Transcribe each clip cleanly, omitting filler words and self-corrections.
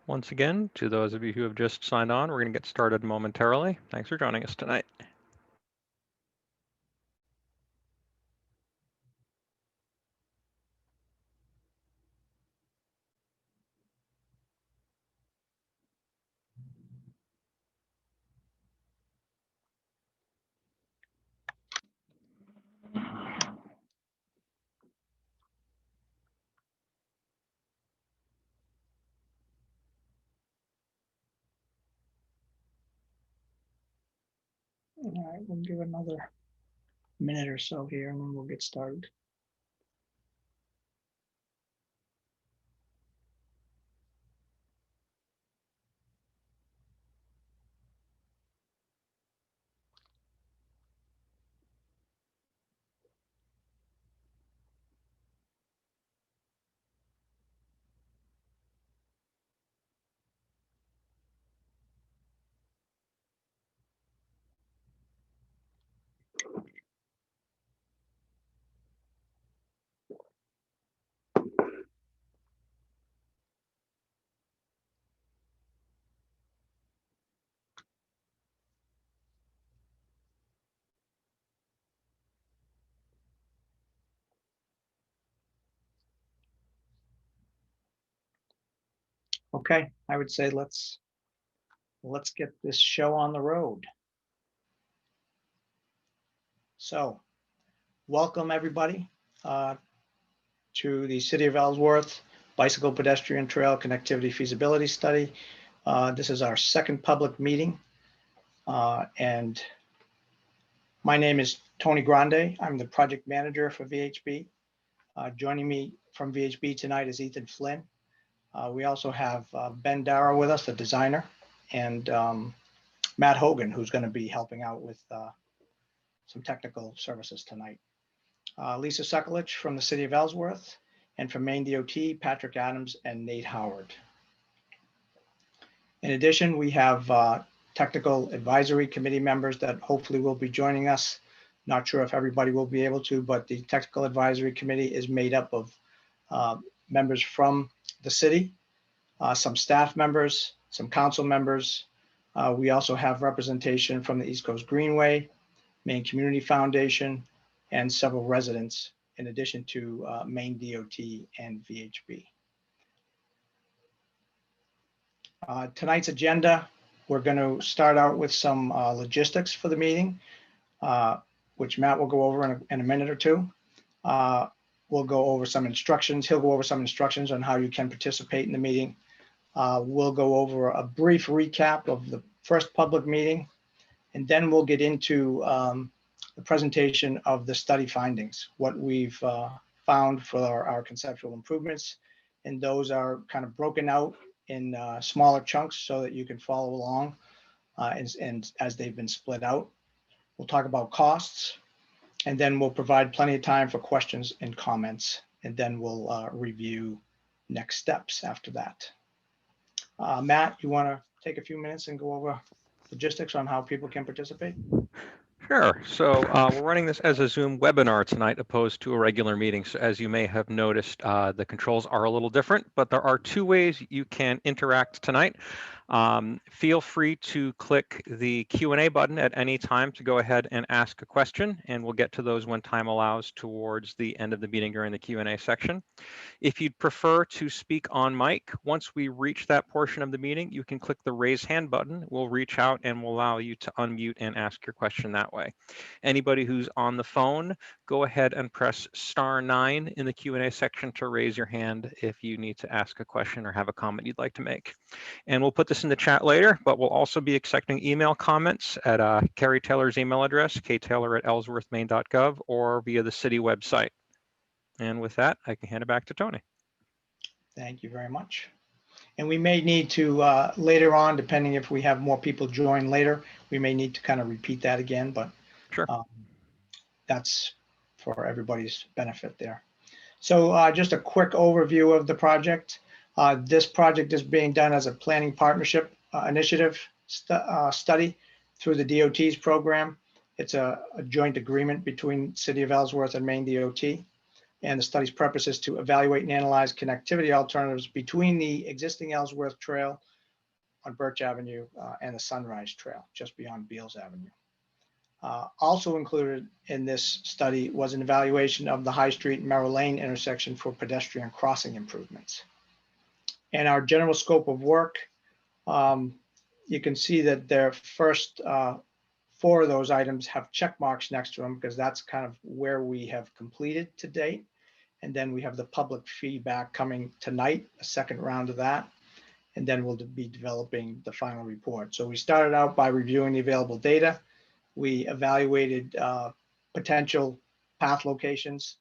Once again, to those of you who have just signed on, we're going to get started momentarily. Thanks for joining us tonight. All right, we'll give another minute or so here and then we'll get started. Okay, I would say let's get this show on the road. So, welcome everybody to the City of Ellsworth Bicycle Pedestrian Trail Connectivity Feasibility Study. This is our second public meeting, and my name is Tony Grande. I'm the project manager for VHB. Joining me from VHB tonight is Ethan Flynn. We also have Ben Darrow with us, the designer, and Matt Hogan, who's going to be helping out with some technical services tonight. Lisa Sekulich from the City of Ellsworth, and from Maine DOT, Patrick Adams and Nate Howard. In addition, we have technical advisory committee members that hopefully will be joining us. Not sure if everybody will be able to, but the technical advisory committee is made up of members from the city, some staff members, some council members. We also have representation from the East Coast Greenway, Maine Community Foundation, and several residents, in addition to Maine DOT and VHB. Tonight's agenda, we're going to start out with some logistics for the meeting, which Matt will go over in a minute or two. We'll go over some instructions. He'll go over some instructions on how you can participate in the meeting. We'll go over a brief recap of the first public meeting, and then we'll get into the presentation of the study findings, what we've found for our conceptual improvements. And those are kind of broken out in smaller chunks so that you can follow along and as they've been split out. We'll talk about costs, and then we'll provide plenty of time for questions and comments, and then we'll review next steps after that. Matt, you want to take a few minutes and go over logistics on how people can participate? Sure. So we're running this as a Zoom webinar tonight, opposed to a regular meeting. So as you may have noticed, the controls are a little different, but there are two ways you can interact tonight. Feel free to click the Q&A button at any time to go ahead and ask a question, and we'll get to those when time allows towards the end of the meeting during the Q&A section. If you'd prefer to speak on mic, once we reach that portion of the meeting, you can click the raise hand button. We'll reach out and we'll allow you to unmute and ask your question that way. Anybody who's on the phone, go ahead and press *9 in the Q&A section to raise your hand if you need to ask a question or have a comment you'd like to make. And we'll put this in the chat later, but we'll also be accepting email comments at Carrie Taylor's email address, ktaylor@ellsworthmaine.gov, or via the city website. And with that, I can hand it back to Tony. Thank you very much. And we may need to later on, depending if we have more people join later, we may need to kind of repeat that again, but sure. That's for everybody's benefit there. So just a quick overview of the project. This project is being done as a planning partnership initiative study through the DOT's program. It's a joint agreement between City of Ellsworth and Maine DOT. And the study's purpose is to evaluate and analyze connectivity alternatives between the existing Ellsworth Trail on Birch Avenue and the Sunrise Trail just beyond Beals Avenue. Also included in this study was an evaluation of the High Street and Merrill Lane intersection for pedestrian crossing improvements. And our general scope of work, you can see that their first 4 of those items have check marks next to them because that's kind of where we have completed to date. And then we have the public feedback coming tonight, a second round of that. And then we'll be developing the final report. So we started out by reviewing the available data. We evaluated potential path locations,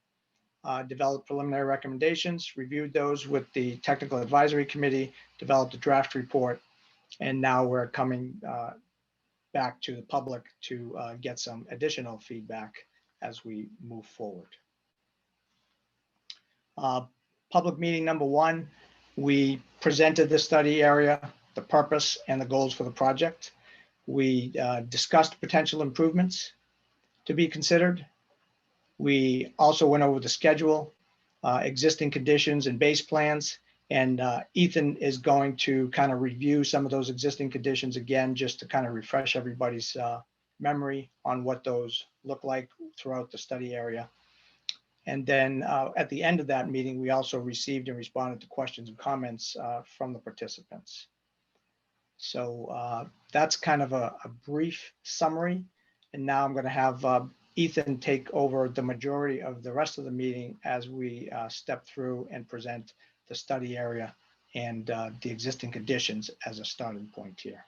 developed preliminary recommendations, reviewed those with the technical advisory committee, developed a draft report, and now we're coming back to the public to get some additional feedback as we move forward. Public meeting number 1, we presented the study area, the purpose, and the goals for the project. We discussed potential improvements to be considered. We also went over the schedule, existing conditions and base plans. And Ethan is going to kind of review some of those existing conditions again, just to kind of refresh everybody's memory on what those look like throughout the study area. And then at the end of that meeting, we also received and responded to questions and comments from the participants. So that's kind of a brief summary. And now I'm going to have Ethan take over the majority of the rest of the meeting as we step through and present the study area and the existing conditions as a starting point here.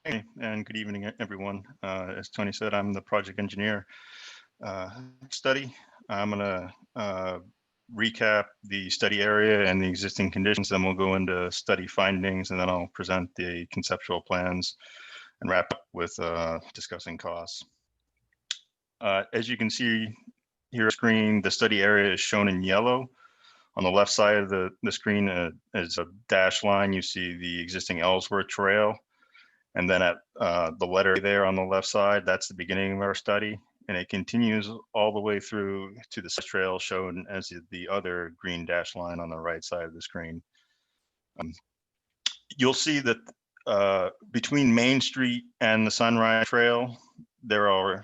Hey, and good evening, everyone. As Tony said, I'm the project engineer study. I'm going to recap the study area and the existing conditions, then we'll go into study findings, and then I'll present the conceptual plans and wrap up with discussing costs. As you can see here on the screen, the study area is shown in yellow. On the left side of the screen is a dashed line. You see the existing Ellsworth Trail. And then at the letter there on the left side, that's the beginning of our study. And it continues all the way through to the trail shown as the other green dashed line on the right side of the screen. You'll see that between Main Street and the Sunrise Trail, there are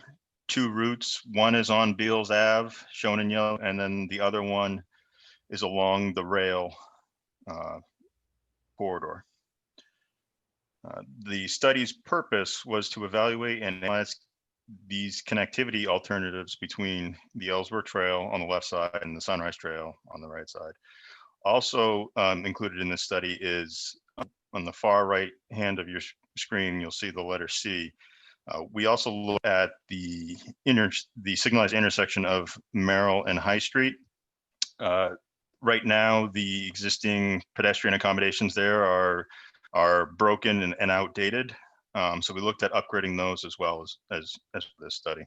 2 routes. One is on Beals Ave, shown in yellow, and then the other one is along the rail corridor. The study's purpose was to evaluate and analyze these connectivity alternatives between the Ellsworth Trail on the left side and the Sunrise Trail on the right side. Also included in this study is on the far right hand of your screen, you'll see the letter C. We also look at the signalized intersection of Merrill and High Street. Right now, the existing pedestrian accommodations there are broken and outdated. So we looked at upgrading those as well as this study.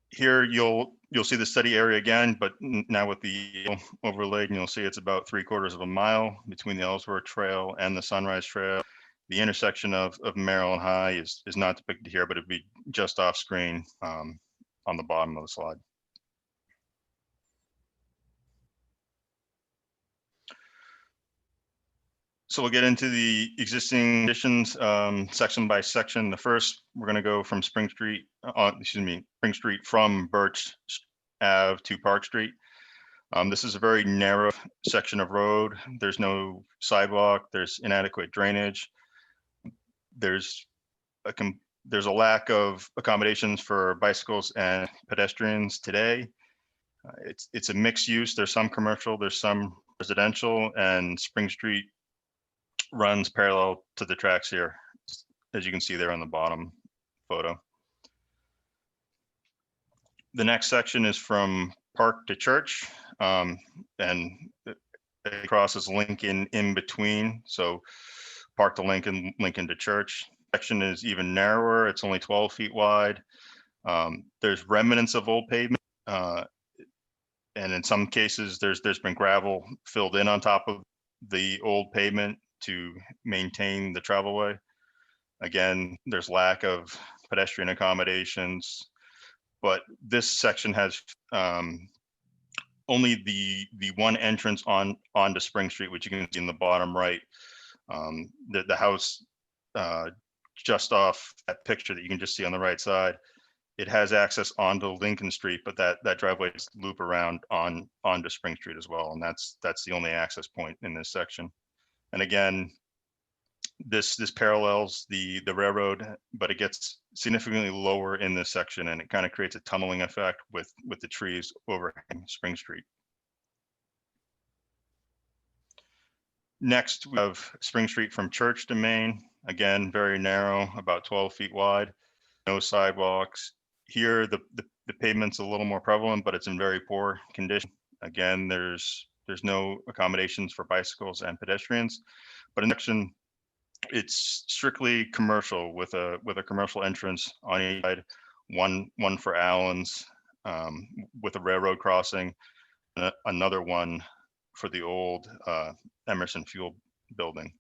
Here you'll see the study area again, but now with the overlaid, and you'll see it's about 3/4 of a mile between the Ellsworth Trail and the Sunrise Trail. The intersection of Merrill and High is not depicted here, but it'd be just off screen on the bottom of the slide. So we'll get into the existing conditions section by section. The first, we're going to go from Spring Street from Birch Ave to Park Street. This is a very narrow section of road. There's no sidewalk. There's inadequate drainage. There's a lack of accommodations for bicycles and pedestrians today. It's a mixed use. There's some commercial, there's some residential, and Spring Street runs parallel to the tracks here, as you can see there on the bottom photo. The next section is from Park to Church, and it crosses Lincoln in between. So Park to Lincoln, Lincoln to Church. Section is even narrower. It's only 12 feet wide. There's remnants of old pavement, and in some cases, there's been gravel filled in on top of the old pavement to maintain the travelway. Again, there's lack of pedestrian accommodations, but this section has only the one entrance onto Spring Street, which you can see in the bottom right. The house just off that picture that you can just see on the right side, it has access onto Lincoln Street, but that driveway is loop around onto Spring Street as well, and that's the only access point in this section. And again, this parallels the railroad, but it gets significantly lower in this section, and it kind of creates a tunneling effect with the trees overhanging Spring Street. Next, we have Spring Street from Church to Main. Again, very narrow, about 12 feet wide, no sidewalks. Here, the pavement's a little more prevalent, but it's in very poor condition. Again, there's no accommodations for bicycles and pedestrians, but in section, it's strictly commercial with a commercial entrance on each side, one for Allen's with a railroad crossing, another one for the old Emerson Fuel building.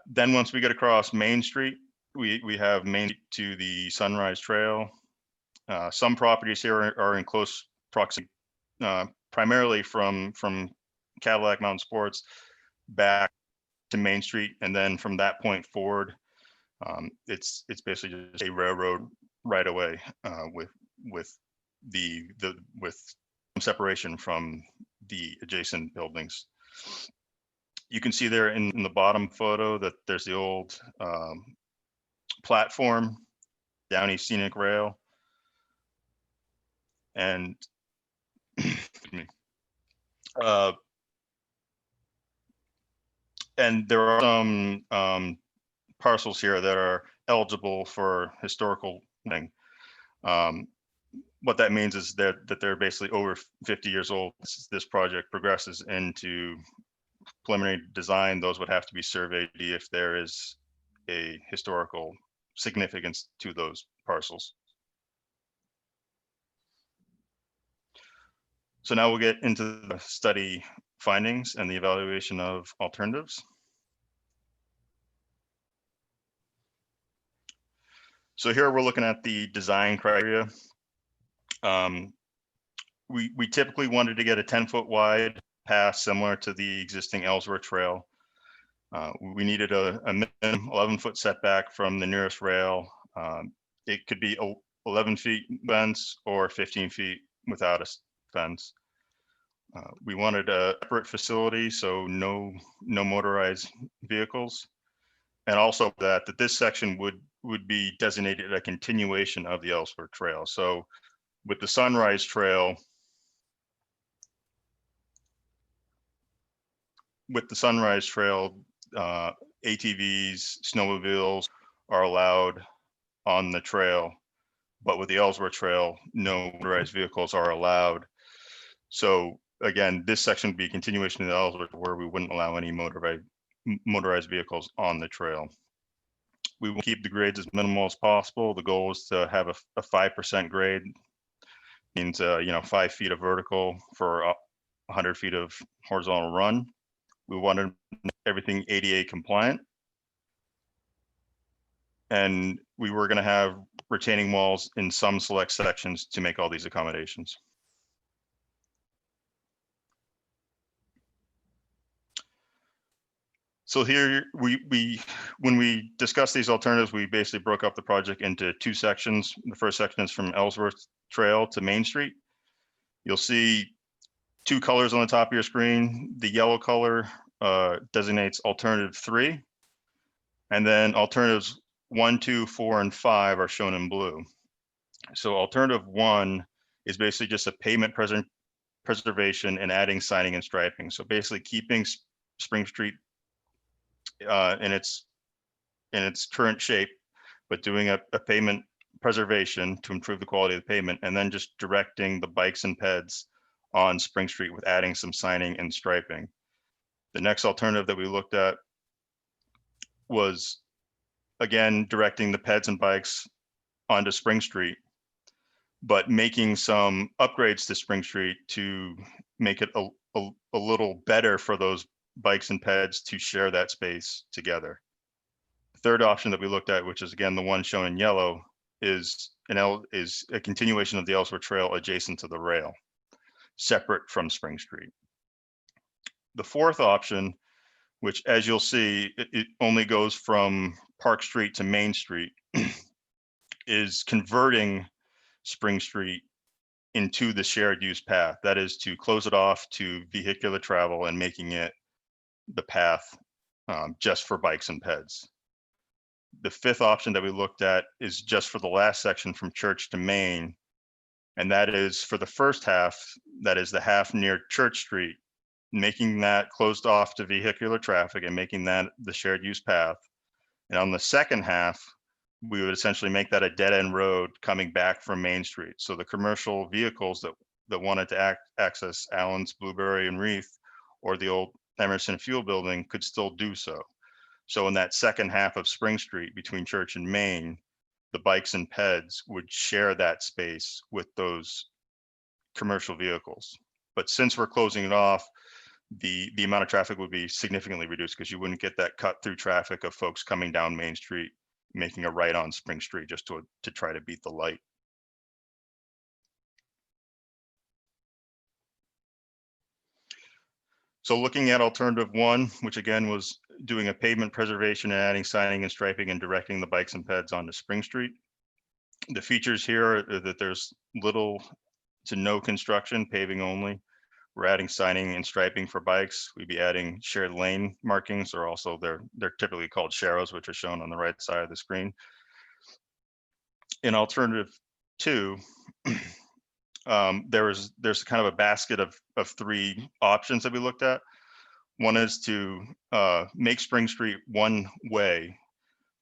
Then once we get across Main Street, we have Main Street to the Sunrise Trail. Some properties here are in close proximity, primarily from Cadillac Mountain Sports back to Main Street, and then from that point forward, it's basically just a railroad right away with some separation from the adjacent buildings. You can see there in the bottom photo that there's the old platform, Downey Scenic Rail, and and there are some parcels here that are eligible for historical thing. What that means is that they're basically over 50 years old. This project progresses into preliminary design. Those would have to be surveyed if there is a historical significance to those parcels. So now we'll get into the study findings and the evaluation of alternatives. So here we're looking at the design criteria. We typically wanted to get a 10-foot wide path similar to the existing Ellsworth Trail. We needed a minimum 11-foot setback from the nearest rail. It could be 11 feet fence or 15 feet without a fence. We wanted a separate facility, so no motorized vehicles, and also that this section would be designated a continuation of the Ellsworth Trail. So with the Sunrise Trail, ATVs, snowmobiles are allowed on the trail, but with the Ellsworth Trail, no motorized vehicles are allowed. So again, this section would be a continuation of the Ellsworth, where we wouldn't allow any motorized vehicles on the trail. We will keep the grades as minimal as possible. The goal is to have a 5% grade, means 5 feet of vertical for 100 feet of horizontal run. We wanted everything ADA compliant, and we were going to have retaining walls in some select sections to make all these accommodations. So here when we discussed these alternatives, we basically broke up the project into two sections. The first section is from Ellsworth Trail to Main Street. You'll see two colors on the top of your screen. The yellow color designates alternative 3, and then alternatives 1, 2, 4, and 5 are shown in blue. So alternative 1 is basically just a pavement preservation and adding siding and striping. So basically keeping Spring Street in its current shape, but doing a pavement preservation to improve the quality of the pavement, and then just directing the bikes and peds on Spring Street with adding some siding and striping. The next alternative that we looked at was, again, directing the peds and bikes onto Spring Street, but making some upgrades to Spring Street to make it a little better for those bikes and peds to share that space together. The third option that we looked at, which is again the one shown in yellow, is a continuation of the Ellsworth Trail adjacent to the rail, separate from Spring Street. The fourth option, which as you'll see, it only goes from Park Street to Main Street, is converting Spring Street into the shared use path. That is to close it off to vehicular travel and making it the path just for bikes and peds. The fifth option that we looked at is just for the last section from Church to Main. And that is for the first half, that is the half near Church Street, making that closed off to vehicular traffic and making that the shared use path. And on the second half, we would essentially make that a dead end road coming back from Main Street. So the commercial vehicles that wanted to access Allen's, Blueberry, and Reith, or the old Emerson Fuel Building could still do so. So in that second half of Spring Street between Church and Main, the bikes and peds would share that space with those commercial vehicles. But since we're closing it off, the amount of traffic would be significantly reduced because you wouldn't get that cut through traffic of folks coming down Main Street, making a right on Spring Street just to try to beat the light. So looking at alternative one, which again was doing a pavement preservation and adding signing and striping and directing the bikes and peds onto Spring Street. The features here are that there's little to no construction, paving only. We're adding signing and striping for bikes. We'd be adding shared lane markings, or also they're typically called sharrows, which are shown on the right side of the screen. In alternative two, there's kind of a basket of three options that we looked at. One is to make Spring Street one way,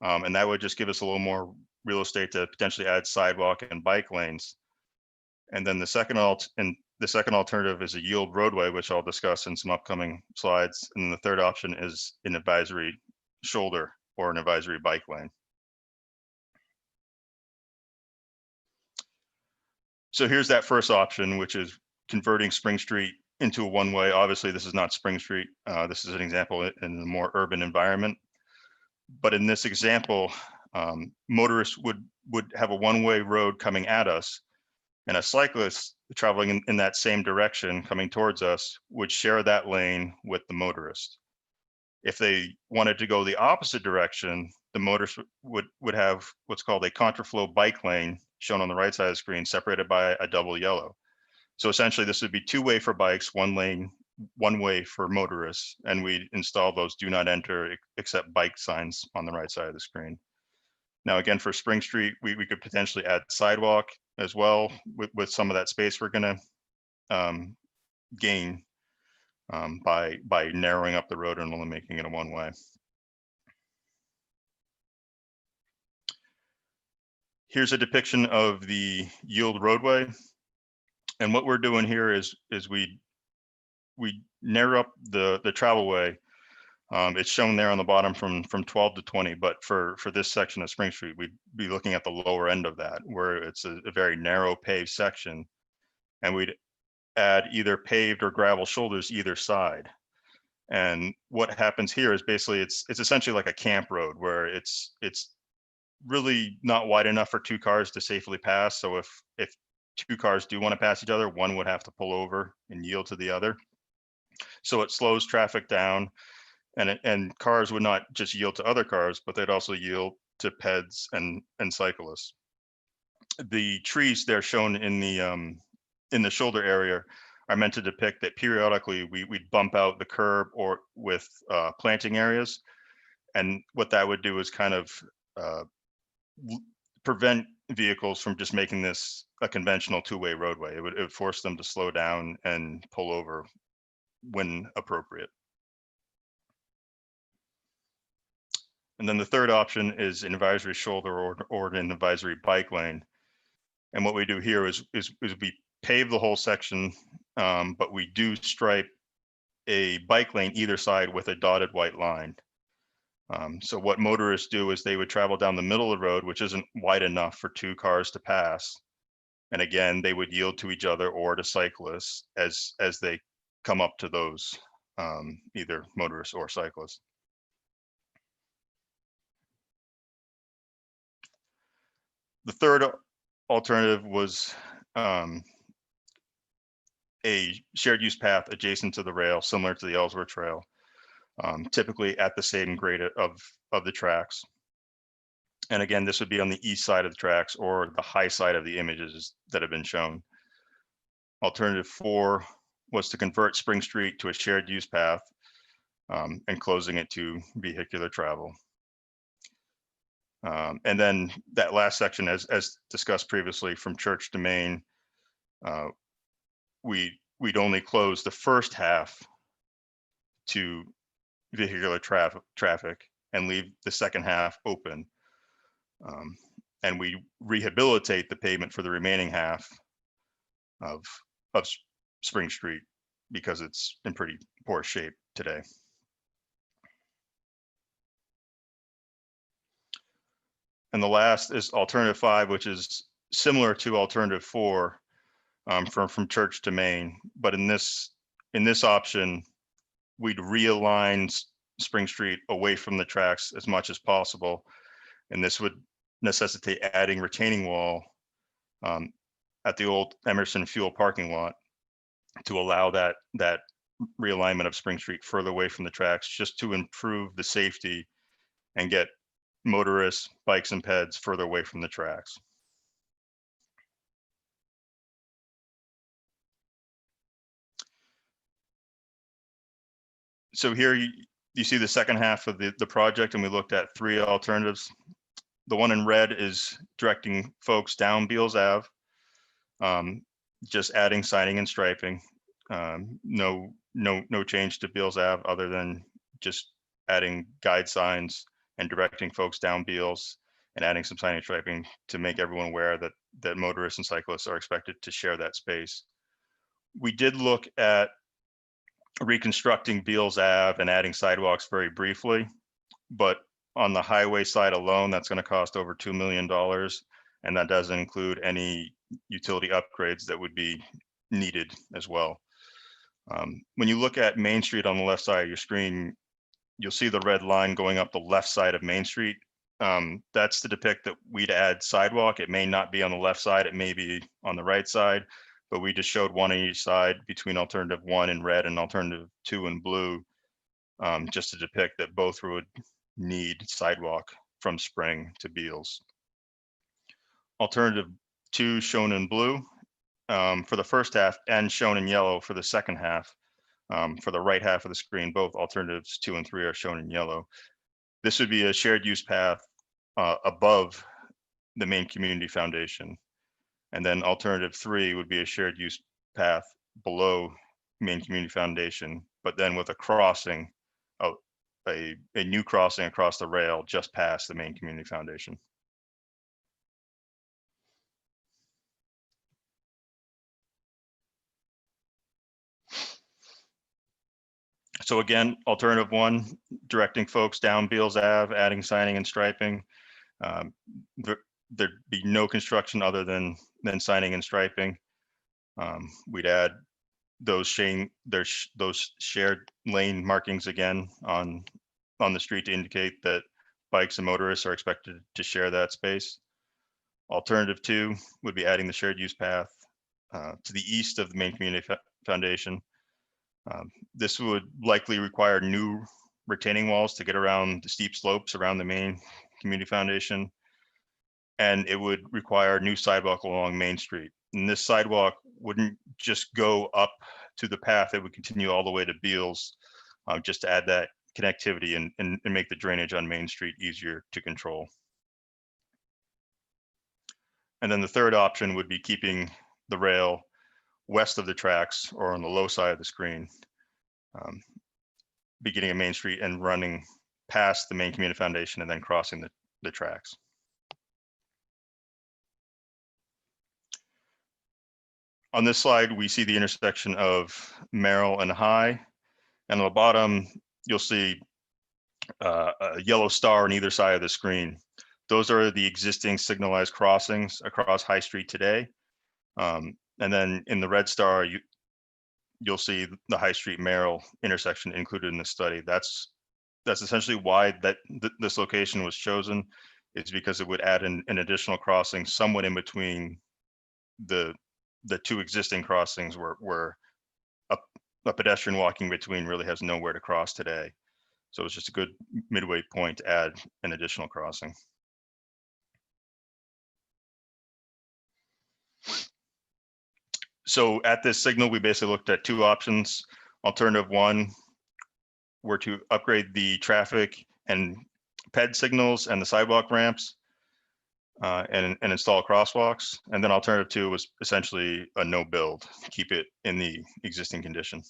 and that would just give us a little more real estate to potentially add sidewalk and bike lanes. And then the second alternative is a yield roadway, which I'll discuss in some upcoming slides. And then the third option is an advisory shoulder or an advisory bike lane. So here's that first option, which is converting Spring Street into a one-way. Obviously, this is not Spring Street. This is an example in a more urban environment. But in this example, motorists would have a one-way road coming at us, and a cyclist traveling in that same direction coming towards us would share that lane with the motorist. If they wanted to go the opposite direction, the motorist would have what's called a contraflow bike lane, shown on the right side of the screen, separated by a double yellow. So essentially this would be two-way for bikes, one lane, one way for motorists, and we'd install those do not enter except bike signs on the right side of the screen. Now, again, for Spring Street, we could potentially add sidewalk as well with some of that space we're gonna gain by narrowing up the road and only making it a one-way. Here's a depiction of the yield roadway. And what we're doing here is we narrow up the travelway. It's shown there on the bottom from 12 to 20, but for this section of Spring Street, we'd be looking at the lower end of that, where it's a very narrow paved section, and we'd add either paved or gravel shoulders either side. And what happens here is basically it's essentially like a camp road where it's really not wide enough for two cars to safely pass. So if two cars do want to pass each other, one would have to pull over and yield to the other. So it slows traffic down, and cars would not just yield to other cars, but they'd also yield to peds and cyclists. The trees there shown in the shoulder area are meant to depict that periodically we'd bump out the curb or with planting areas. And what that would do is kind of prevent vehicles from just making this a conventional two-way roadway. It would force them to slow down and pull over when appropriate. And then the third option is an advisory shoulder or an advisory bike lane. And what we do here is we pave the whole section, but we do stripe a bike lane either side with a dotted white line. So what motorists do is they would travel down the middle of the road, which isn't wide enough for two cars to pass. And again, they would yield to each other or to cyclists as they come up to those, either motorists or cyclists. The third alternative was a shared use path adjacent to the rail, similar to the Ellsworth Trail, typically at the same grade of the tracks. And again, this would be on the east side of the tracks or the high side of the images that have been shown. Alternative 4 was to convert Spring Street to a shared use path and closing it to vehicular travel. And then that last section, as discussed previously, from Church to Main, we'd only close the first half to vehicular traffic and leave the second half open. And we rehabilitate the pavement for the remaining half of Spring Street because it's in pretty poor shape today. And the last is alternative 5, which is similar to alternative 4, from Church to Main. But in this option, we'd realign Spring Street away from the tracks as much as possible. And this would necessitate adding retaining wall at the old Emerson Fuel parking lot to allow that realignment of Spring Street further away from the tracks, just to improve the safety and get motorists, bikes, and peds further away from the tracks. So here you see the second half of the project, and we looked at 3 alternatives. The one in red is directing folks down Beals Ave, just adding siding and striping. No change to Beals Ave other than just adding guide signs and directing folks down Beals and adding some siding and striping to make everyone aware that motorists and cyclists are expected to share that space. We did look at reconstructing Beals Ave and adding sidewalks very briefly, but on the highway side alone, that's going to cost over $2 million. And that doesn't include any utility upgrades that would be needed as well. When you look at Main Street on the left side of your screen, you'll see the red line going up the left side of Main Street. That's to depict that we'd add sidewalk. It may not be on the left side, it may be on the right side, but we just showed one on each side between alternative 1 in red and alternative 2 in blue, just to depict that both would need sidewalk from Spring to Beals. Alternative 2 shown in blue for the first half and shown in yellow for the second half. For the right half of the screen, both alternatives 2 and 3 are shown in yellow. This would be a shared use path above the main community foundation. And then alternative 3 would be a shared use path below main community foundation, but then with a crossing, a new crossing across the rail just past the main community foundation. So again, alternative 1, directing folks down Beals Ave, adding siding and striping. There'd be no construction other than siding and striping. We'd add those shared lane markings again on the street to indicate that bikes and motorists are expected to share that space. Alternative 2 would be adding the shared use path to the east of the main community foundation. This would likely require new retaining walls to get around the steep slopes around the main community foundation. And it would require new sidewalk along Main Street. And this sidewalk wouldn't just go up to the path, it would continue all the way to Beals, just to add that connectivity and make the drainage on Main Street easier to control. And then the third option would be keeping the rail west of the tracks or on the low side of the screen, beginning at Main Street and running past the main community foundation and then crossing the tracks. On this slide, we see the intersection of Merrill and High, and on the bottom, you'll see a yellow star on either side of the screen. Those are the existing signalized crossings across High Street today. And then in the red star, you'll see the High Street Merrill intersection included in the study. That's essentially why this location was chosen. It's because it would add an additional crossing somewhat in between the two existing crossings where a pedestrian walking between really has nowhere to cross today. So it's just a good midway point to add an additional crossing. So at this signal, we basically looked at two options. Alternative one were to upgrade the traffic and PED signals and the sidewalk ramps and install crosswalks. And then alternative two was essentially a no build, keep it in the existing condition.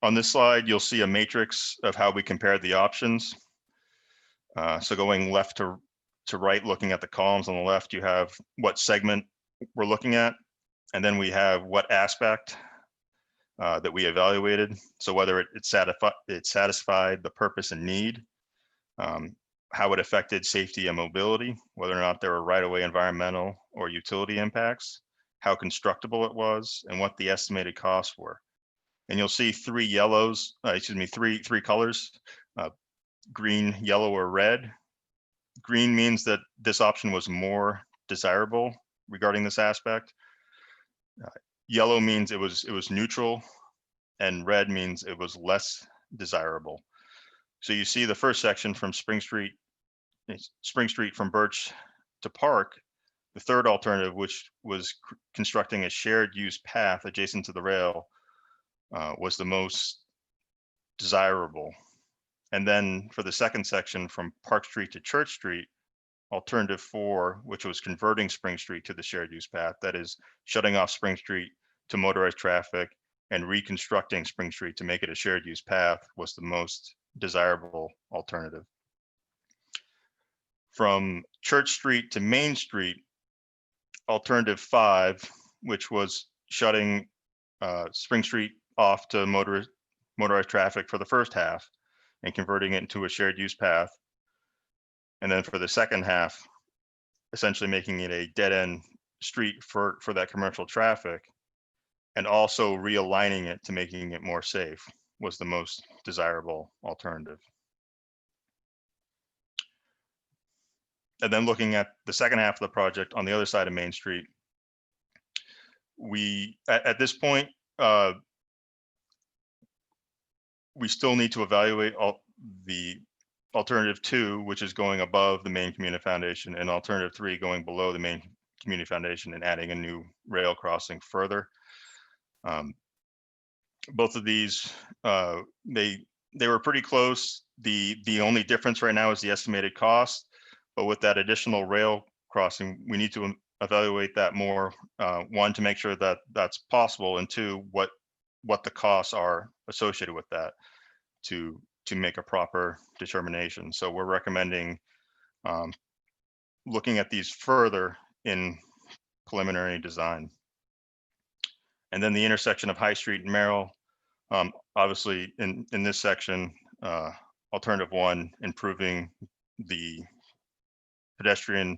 On this slide, you'll see a matrix of how we compared the options. So going left to right, looking at the columns on the left, you have what segment we're looking at, and then we have what aspect that we evaluated. So whether it satisfied the purpose and need, how it affected safety and mobility, whether or not there were right-of-way environmental or utility impacts, how constructible it was, and what the estimated costs were. And you'll see three colors, green, yellow, or red. Green means that this option was more desirable regarding this aspect. Yellow means it was neutral, and red means it was less desirable. So you see the first section from Spring Street from Birch to Park. The third alternative, which was constructing a shared use path adjacent to the rail, was the most desirable. And then for the second section from Park Street to Church Street, alternative 4, which was converting Spring Street to the shared use path, that is shutting off Spring Street to motorized traffic and reconstructing Spring Street to make it a shared use path, was the most desirable alternative. From Church Street to Main Street, alternative 5, which was shutting Spring Street off to motorized traffic for the first half and converting it into a shared use path. And then for the second half, essentially making it a dead end street for that commercial traffic, and also realigning it to making it more safe, was the most desirable alternative. And then looking at the second half of the project on the other side of Main Street, we, at this point, we still need to evaluate the alternative 2, which is going above the main community foundation, and alternative 3 going below the main community foundation and adding a new rail crossing further. Both of these, they were pretty close. The only difference right now is the estimated cost, but with that additional rail crossing, we need to evaluate that more. One, to make sure that that's possible, and two, what the costs are associated with that to make a proper determination. So we're recommending looking at these further in preliminary design. And then the intersection of High Street and Merrill, obviously in this section, alternative 1, improving the pedestrian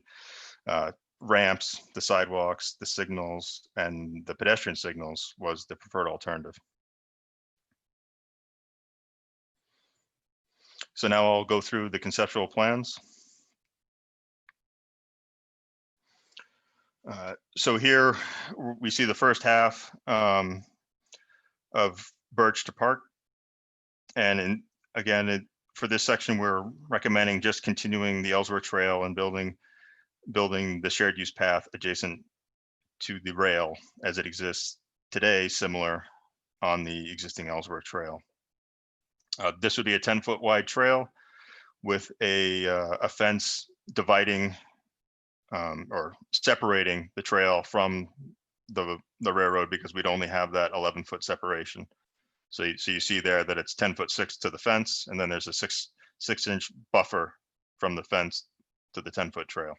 ramps, the sidewalks, the signals, and the pedestrian signals was the preferred alternative. So now I'll go through the conceptual plans. So here we see the first half of Birch to Park. And again, for this section, we're recommending just continuing the Ellsworth Trail and building the shared use path adjacent to the rail as it exists today, similar on the existing Ellsworth Trail. This would be a 10-foot wide trail with a fence dividing or separating the trail from the railroad, because we'd only have that 11-foot separation. So you see there that it's 10'6" to the fence, and then there's a 6-inch buffer from the fence to the 10-foot trail,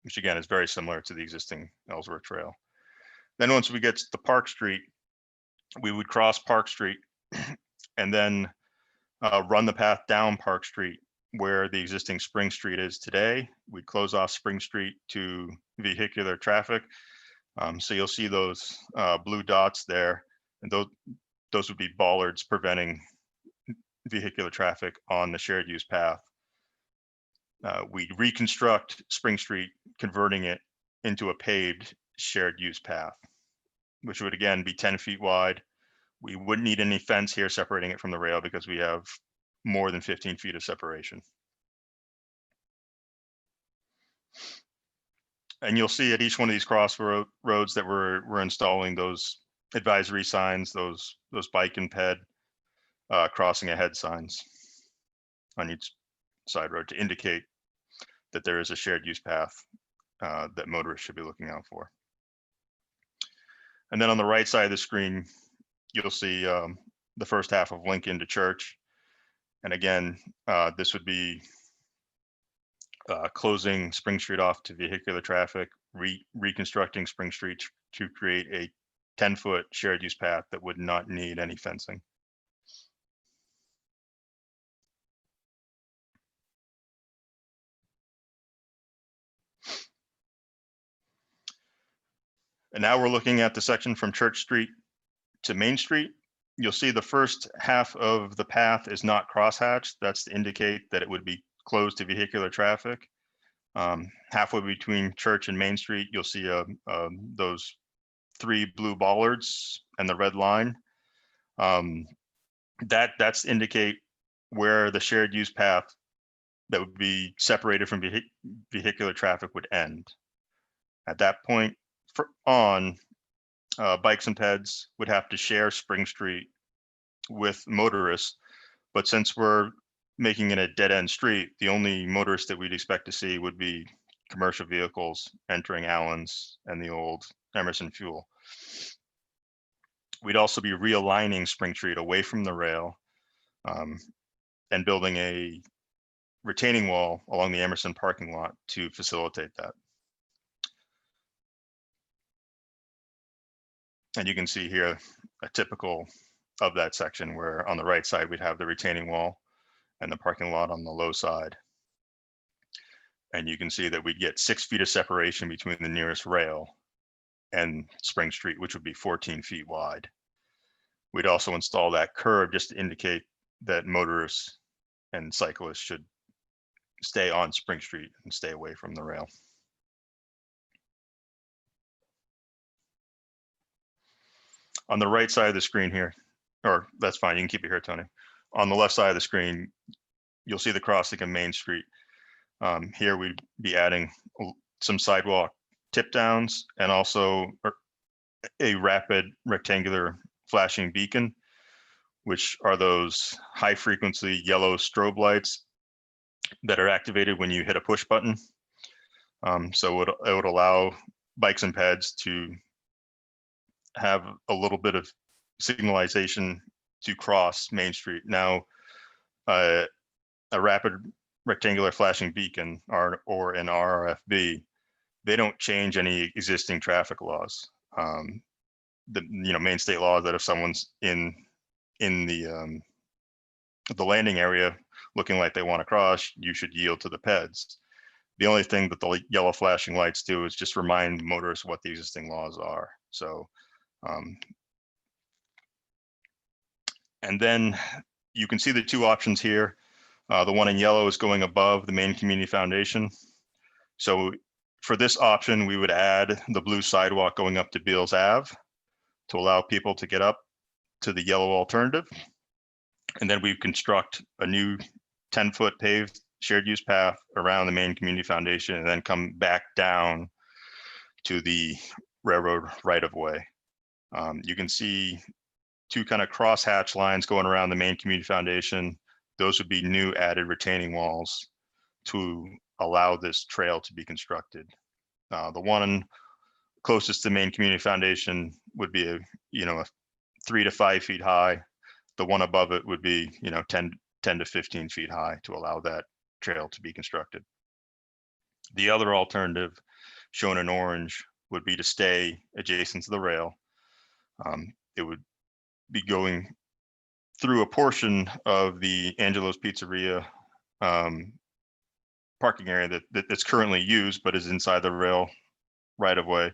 which again is very similar to the existing Ellsworth Trail. Then once we get to Park Street, we would cross Park Street and then run the path down Park Street where the existing Spring Street is today. We'd close off Spring Street to vehicular traffic. So you'll see those blue dots there, and those would be bollards preventing vehicular traffic on the shared use path. We'd reconstruct Spring Street, converting it into a paved shared use path, which would again be 10 feet wide. We wouldn't need any fence here separating it from the rail because we have more than 15 feet of separation. And you'll see at each one of these crossroads that we're installing those advisory signs, those bike and ped crossing ahead signs on each side road to indicate that there is a shared use path that motorists should be looking out for. And then on the right side of the screen, you'll see the first half of Lincoln to Church. And again, this would be closing Spring Street off to vehicular traffic, reconstructing Spring Street to create a 10-foot shared use path that would not need any fencing. And now we're looking at the section from Church Street to Main Street. You'll see the first half of the path is not crosshatched. That's to indicate that it would be closed to vehicular traffic. Halfway between Church and Main Street, you'll see those 3 blue bollards and the red line. That's to indicate where the shared use path that would be separated from vehicular traffic would end. At that point bikes and peds would have to share Spring Street with motorists, but since we're making it a dead-end street, the only motorists that we'd expect to see would be commercial vehicles entering Allen's and the old Emerson Fuel. We'd also be realigning Spring Street away from the rail and building a retaining wall along the Emerson parking lot to facilitate that. And you can see here a typical of that section where on the right side, we'd have the retaining wall and the parking lot on the low side. And you can see that we'd get 6 feet of separation between the nearest rail and Spring Street, which would be 14 feet wide. We'd also install that curb just to indicate that motorists and cyclists should stay on Spring Street and stay away from the rail. On the right side of the screen here, or that's fine, you can keep it here, Tony. On the left side of the screen, you'll see the crossing of Main Street. Here we'd be adding some sidewalk tip downs and also a rapid rectangular flashing beacon, which are those high frequency yellow strobe lights that are activated when you hit a push button. So it would allow bikes and peds to have a little bit of signalization to cross Main Street. Now, a rapid rectangular flashing beacon or an RRFB, they don't change any existing traffic laws. The main state law is that if someone's in the landing area looking like they want to cross, you should yield to the peds. The only thing that the yellow flashing lights do is just remind motorists what the existing laws are. So, and then you can see the 2 options here. The one in yellow is going above the main community foundation. So for this option, we would add the blue sidewalk going up to Beals Ave to allow people to get up to the yellow alternative. And then we construct a new 10-foot paved shared use path around the main community foundation and then come back down to the railroad right of way. You can see 2 kind of crosshatch lines going around the main community foundation. Those would be new added retaining walls to allow this trail to be constructed. The one closest to the main community foundation would be a 3 to 5 feet high. The one above it would be 10 to 15 feet high to allow that trail to be constructed. The other alternative shown in orange would be to stay adjacent to the rail. It would be going through a portion of the Angelo's Pizzeria parking area that's currently used but is inside the rail right of way.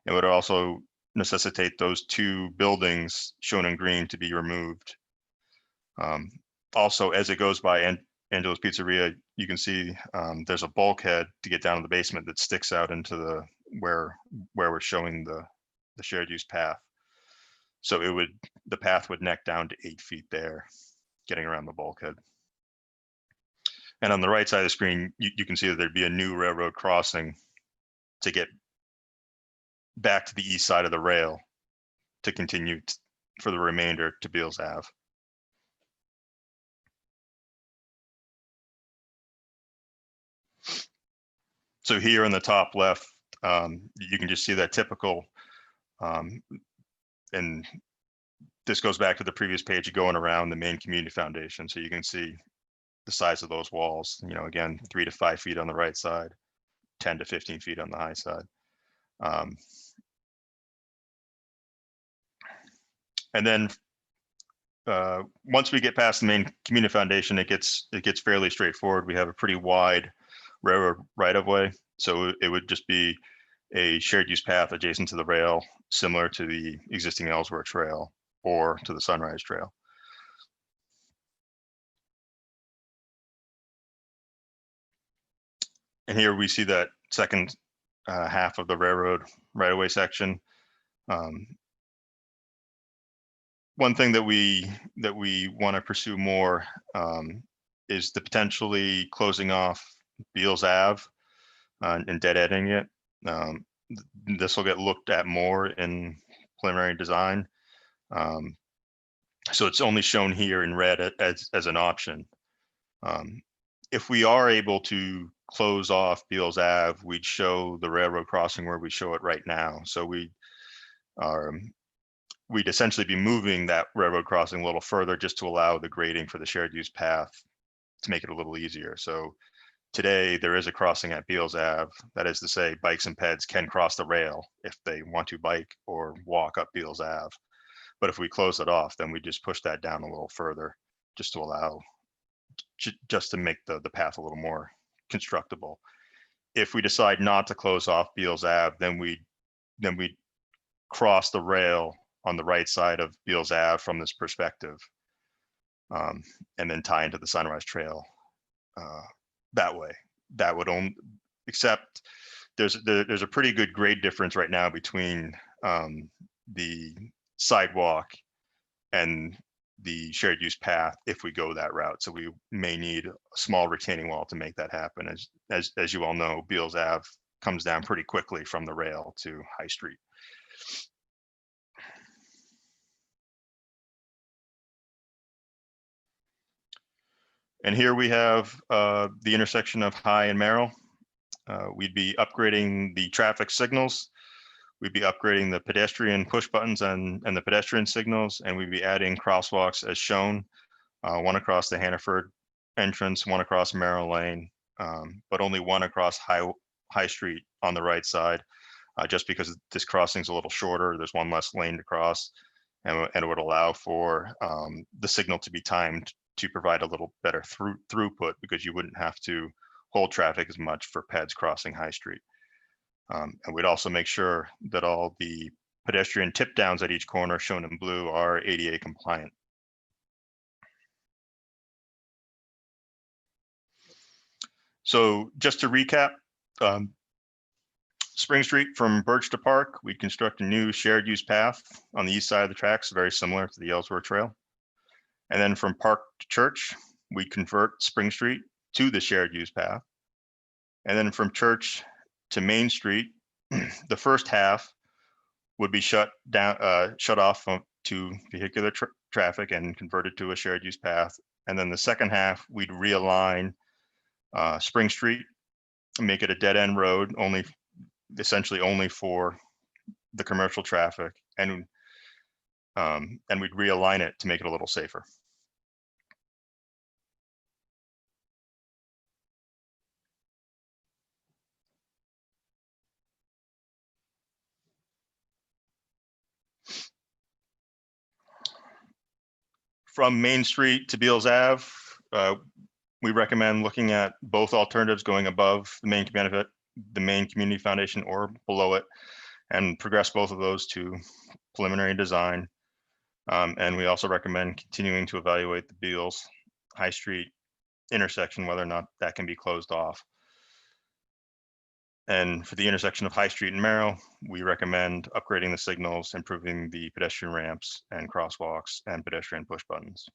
It would also necessitate those two buildings shown in green to be removed. Also, as it goes by Angelo's Pizzeria, you can see there's a bulkhead to get down to the basement that sticks out into the where we're showing the shared use path. So the path would neck down to 8 feet there, getting around the bulkhead. And on the right side of the screen, you can see that there'd be a new railroad crossing to get back to the east side of the rail to continue for the remainder to Beals Ave. So here in the top left, you can just see that typical, and this goes back to the previous page, going around the main community foundation. So you can see the size of those walls, again, 3 to 5 feet on the right side, 10 to 15 feet on the high side. And then once we get past the main community foundation, it gets fairly straightforward. We have a pretty wide railroad right of way. So it would just be a shared use path adjacent to the rail, similar to the existing Ellsworth Trail or to the Sunrise Trail. And here we see that second half of the railroad right of way section. One thing that we want to pursue more is the potentially closing off Beals Ave and dead-ending it. This will get looked at more in preliminary design. So it's only shown here in red as an option. If we are able to close off Beals Ave, we'd show the railroad crossing where we show it right now. So we'd essentially be moving that railroad crossing a little further just to allow the grading for the shared use path to make it a little easier. So today there is a crossing at Beals Ave. That is to say, bikes and peds can cross the rail if they want to bike or walk up Beals Ave. But if we close it off, then we just push that down a little further just to allow, just to make the path a little more constructible. If we decide not to close off Beals Ave, then we cross the rail on the right side of Beals Ave from this perspective, and then tie into the Sunrise Trail that way. That would only, except there's a pretty good grade difference right now between the sidewalk and the shared use path if we go that route. So we may need a small retaining wall to make that happen. As you all know, Beals Ave comes down pretty quickly from the rail to High Street. And here we have the intersection of High and Merrill. We'd be upgrading the traffic signals. We'd be upgrading the pedestrian push buttons and the pedestrian signals, and we'd be adding crosswalks as shown, one across the Hannaford entrance, one across Merrill Lane, but only one across High Street on the right side, just because this crossing is a little shorter. There's one less lane to cross, and it would allow for the signal to be timed to provide a little better throughput, because you wouldn't have to hold traffic as much for peds crossing High Street. And we'd also make sure that all the pedestrian tip downs at each corner shown in blue are ADA compliant. So just to recap, Spring Street from Birch to Park, we'd construct a new shared use path on the east side of the tracks, very similar to the Ellsworth Trail. And then from Park to Church, we'd convert Spring Street to the shared use path. And then from Church to Main Street, the first half would be shut off to vehicular traffic and converted to a shared use path. And then the second half, we'd realign Spring Street and make it a dead end road, essentially only for the commercial traffic, and we'd realign it to make it a little safer. From Main Street to Beals Ave, We recommend looking at both alternatives going above the main community foundation or below it, and progress both of those to preliminary design. And we also recommend continuing to evaluate the Beals High Street intersection, whether or not that can be closed off. And for the intersection of High Street and Merrill, we recommend upgrading the signals, improving the pedestrian ramps and crosswalks and pedestrian push buttons.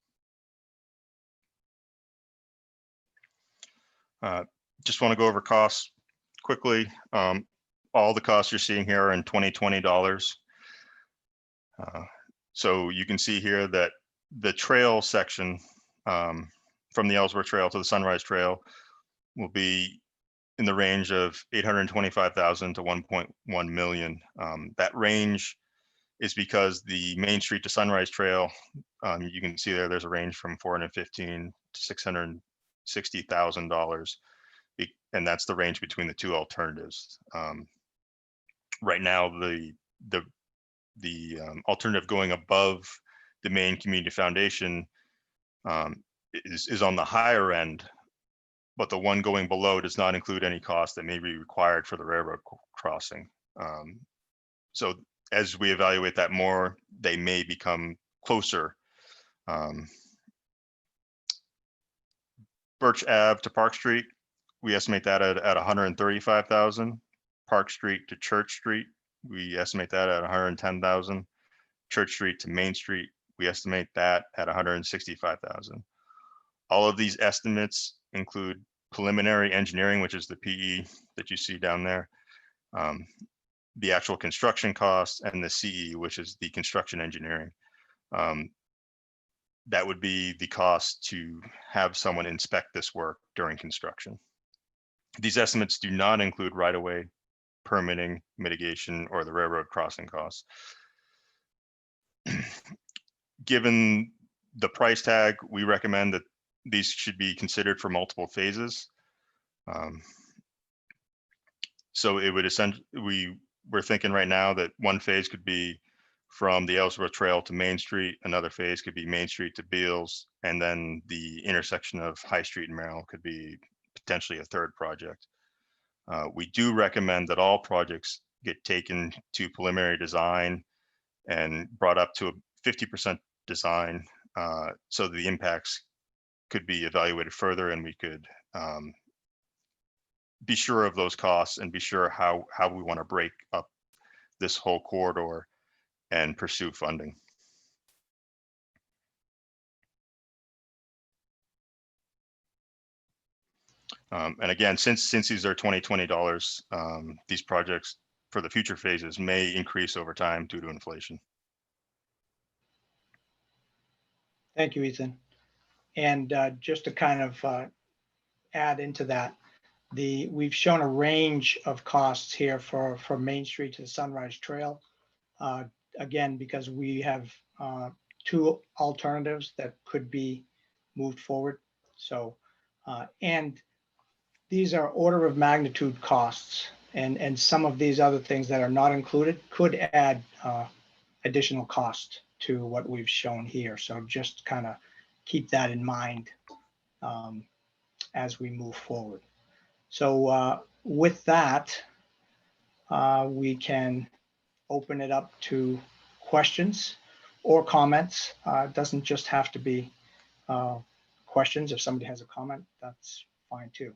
Just want to go over costs quickly. All the costs you're seeing here are in 2020 dollars. So you can see here that the trail section from the Ellsworth Trail to the Sunrise Trail will be in the range of 825,000 to 1.1 million. That range is because the Main Street to Sunrise Trail, you can see there's a range from 415 to $660,000, and that's the range between the two alternatives. Right now, the alternative going above the main community foundation is on the higher end, but the one going below does not include any cost that may be required for the railroad crossing. So as we evaluate that more, they may become closer. Birch Ave to Park Street, we estimate that at 135,000. Park Street to Church Street, we estimate that at 110,000. Church Street to Main Street, we estimate that at 165,000. All of these estimates include preliminary engineering, which is the PE that you see down there, the actual construction costs, and the CE, which is the construction engineering. That would be the cost to have someone inspect this work during construction. These estimates do not include right-of-way, permitting, mitigation, or the railroad crossing costs. Given the price tag, we recommend that these should be considered for multiple phases. So it would essentially, we're thinking right now that one phase could be from the Ellsworth Trail to Main Street, another phase could be Main Street to Beals, and then the intersection of High Street and Merrill could be potentially a third project. We do recommend that all projects get taken to preliminary design and brought up to a 50% design, so the impacts could be evaluated further, and we could be sure of those costs and be sure how we want to break up this whole corridor and pursue funding. And again, since these are 2020 dollars, these projects for the future phases may increase over time due to inflation. Thank you, Ethan. And just to kind of add into that, we've shown a range of costs here for Main Street to the Sunrise Trail. Again, because we have two alternatives that could be moved forward. So, and these are order of magnitude costs, and some of these other things that are not included could add additional cost to what we've shown here. So just kind of keep that in mind as we move forward. So with that, we can open it up to questions or comments. It doesn't just have to be questions. If somebody has a comment, that's fine too.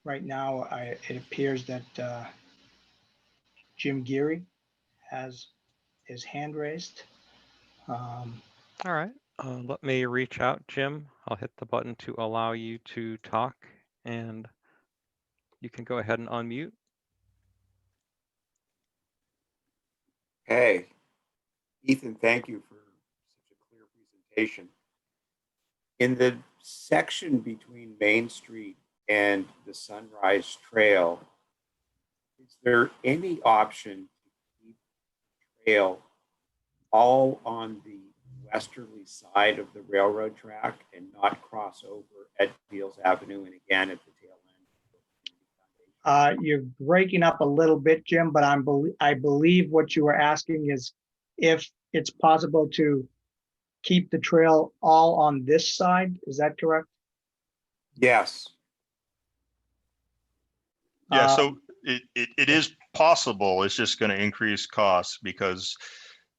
Right now, it appears that Jim Geary has his hand raised. All right, let me reach out, Jim. I'll hit the button to allow you to talk, and you can go ahead and unmute. Hey, Ethan, thank you for such a clear presentation. In the section between Main Street and the Sunrise Trail, is there any option to keep the trail all on the westerly side of the railroad track and not cross over at Beals Avenue and again at the tail end? You're breaking up a little bit, Jim, but I believe what you were asking is if it's possible to keep the trail all on this side. Is that correct? Yes. Yeah, so it is possible. It's just going to increase costs because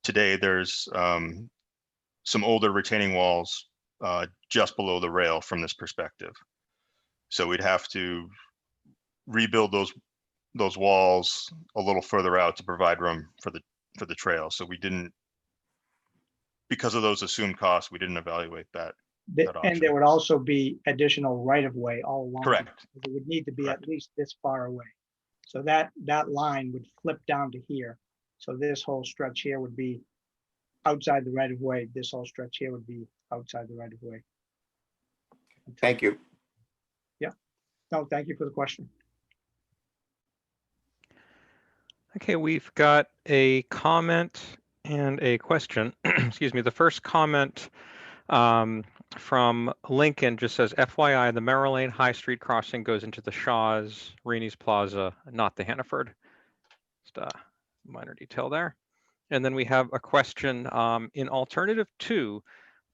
today there's some older retaining walls just below the rail from this perspective. So we'd have to rebuild those walls a little further out to provide room for the trail. So we didn't, because of those assumed costs, we didn't evaluate that And option. there would also be additional right-of-way all along. Correct. It would need to be Correct. at least this far away. So that line would flip down to here. So this whole stretch here would be outside the right-of-way. This whole stretch here would be outside the right-of-way. Thank you. No, thank you for the question. Okay, we've got a comment and a question. Excuse me. The first comment from Lincoln just says, FYI, the Merrill Lane High Street crossing goes into the Shaw's, Rainey's Plaza, not the Hannaford. Just a minor detail there. And then we have a question in alternative 2,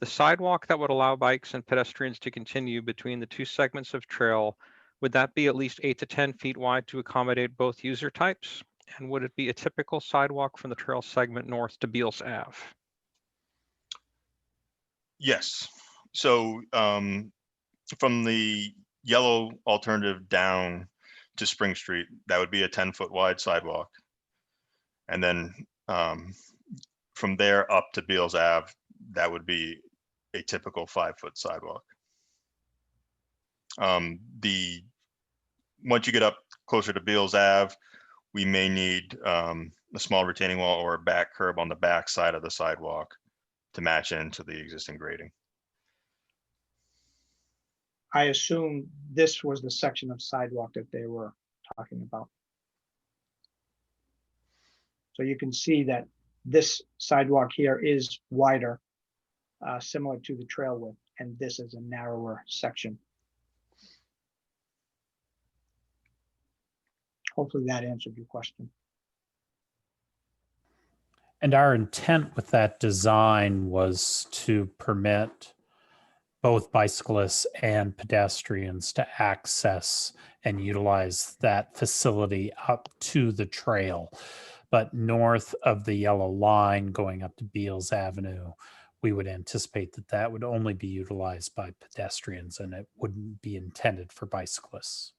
the sidewalk that would allow bikes and pedestrians to continue between the 2 segments of trail, would that be at least 8 to 10 feet wide to accommodate both user types? And would it be a typical sidewalk from the trail segment north to Beals Ave? Yes. So from the yellow alternative down to Spring Street, that would be a 10-foot wide sidewalk. And then from there up to Beals Ave, that would be a typical 5-foot sidewalk. Once you get up closer to Beals Ave, we may need a small retaining wall or a back curb on the back side of the sidewalk to match into the existing grading. I assume this was the section of sidewalk that they were talking about. So you can see that this sidewalk here is wider, similar to the trail width, and this is a narrower section. Hopefully that answered your question. And our intent with that design was to permit both bicyclists and pedestrians to access and utilize that facility up to the trail. But north of the yellow line going up to Beals Avenue, we would anticipate that that would only be utilized by pedestrians and it wouldn't be intended for bicyclists.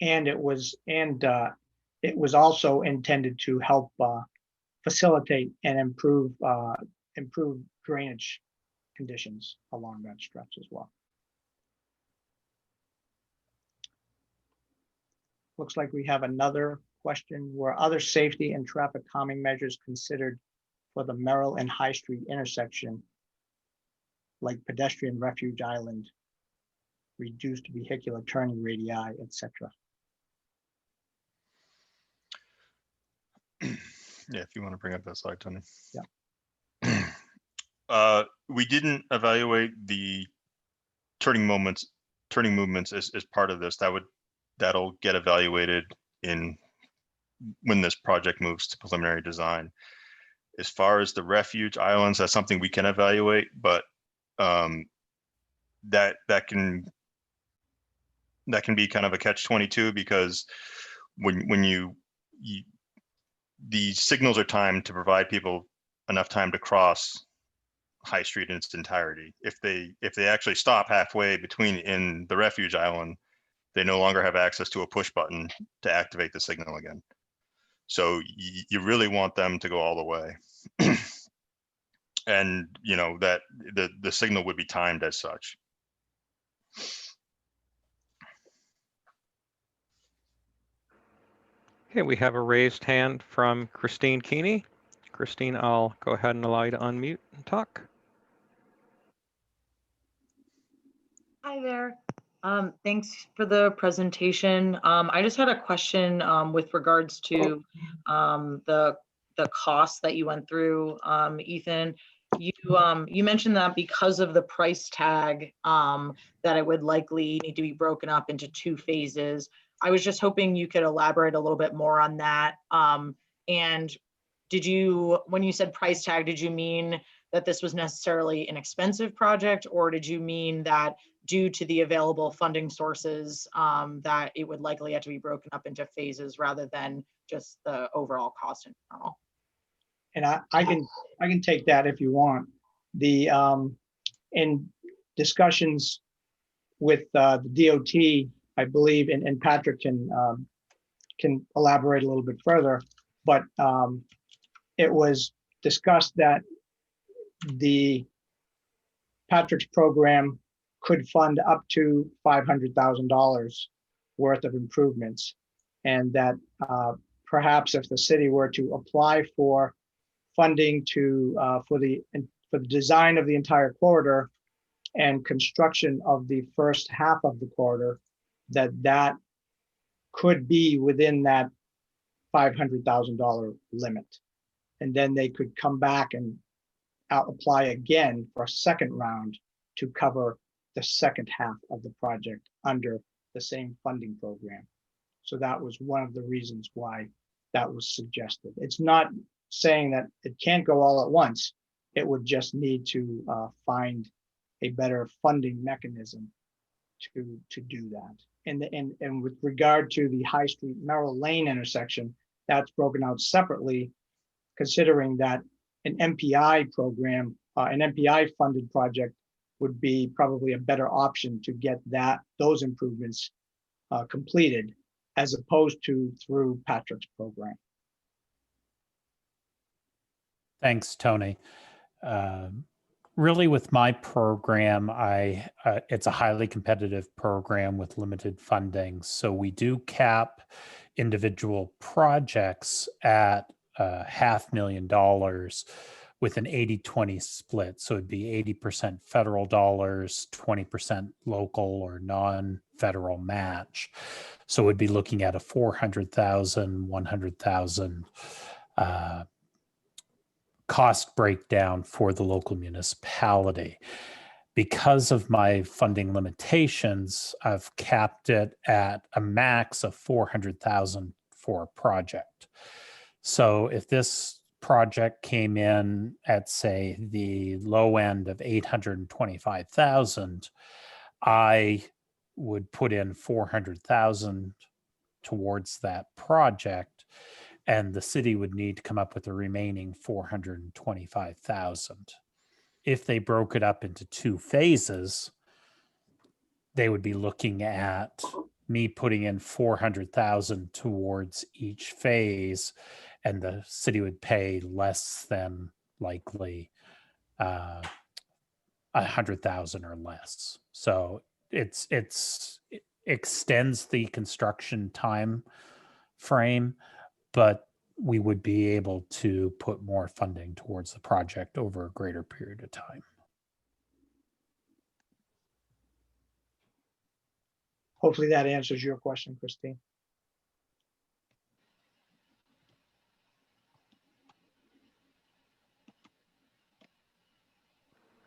And it was also intended to help facilitate and improve drainage conditions along that stretch as well. Looks like we have another question. Were other safety and traffic calming measures considered for the Merrill and High Street intersection, like pedestrian refuge island, reduced vehicular turning radii, etc.? Yeah, if you want to bring up that slide, Tony. Yeah. We didn't evaluate the turning movements as part of this. That'll get evaluated when this project moves to preliminary design. As far as the refuge islands, that's something we can evaluate, but that can be kind of a catch-22 because when the signals are timed to provide people enough time to cross High Street in its entirety. If they actually stop halfway in the refuge island, they no longer have access to a push button to activate the signal again. So you really want them to go all the way. And you know that the signal would be timed as such. Okay, we have a raised hand from Christine Keeney. Christine, I'll go ahead and allow you to unmute and talk. Hi there. Thanks for the presentation. I just had a question with regards to the costs that you went through, Ethan. You mentioned that because of the price tag, that it would likely need to be broken up into 2 phases. I was just hoping you could elaborate a little bit more on that. And when you said price tag, did you mean that this was necessarily an expensive project, or did you mean that due to the available funding sources, that it would likely have to be broken up into phases rather than just the overall cost in general. And I can take that if you want. The in discussions with the DOT, I believe, and Patrick can elaborate a little bit further, but it was discussed that the Patrick's program could fund up to $500,000 worth of improvements, and that perhaps if the city were to apply for funding to for the design of the entire corridor and construction of the first half of the corridor, that could be within that $500,000 limit, and then they could come back and apply again for a second round to cover the second half of the project under the same funding program. So that was one of the reasons why that was suggested. It's not saying that it can't go all at once. It would just need to find a better funding mechanism to do that. And with regard to the High Street Merrill Lane intersection, that's broken out separately, considering that an MPI program, an MPI funded project would be probably a better option to get those improvements completed, as opposed to through Patrick's program. Thanks, Tony. Really, with my program, it's a highly competitive program with limited funding. So we do cap individual projects at $500,000 with an 80-20 split. So it'd be 80% federal dollars, 20% local or non-federal match. So we'd be looking at a $400,000, $100,000 cost breakdown for the local municipality. Because of my funding limitations, I've capped it at a max of $400,000 for a project. So if this project came in at, say, the low end of $825,000, I would put in $400,000 towards that project, and the city would need to come up with the remaining $425,000. If they broke it up into two phases, they would be looking at me putting in $400,000 towards each phase, and the city would pay less than likely $100,000 or less. So it extends the construction time frame, but we would be able to put more funding towards the project over a greater period of time. Hopefully that answers your question, Christine.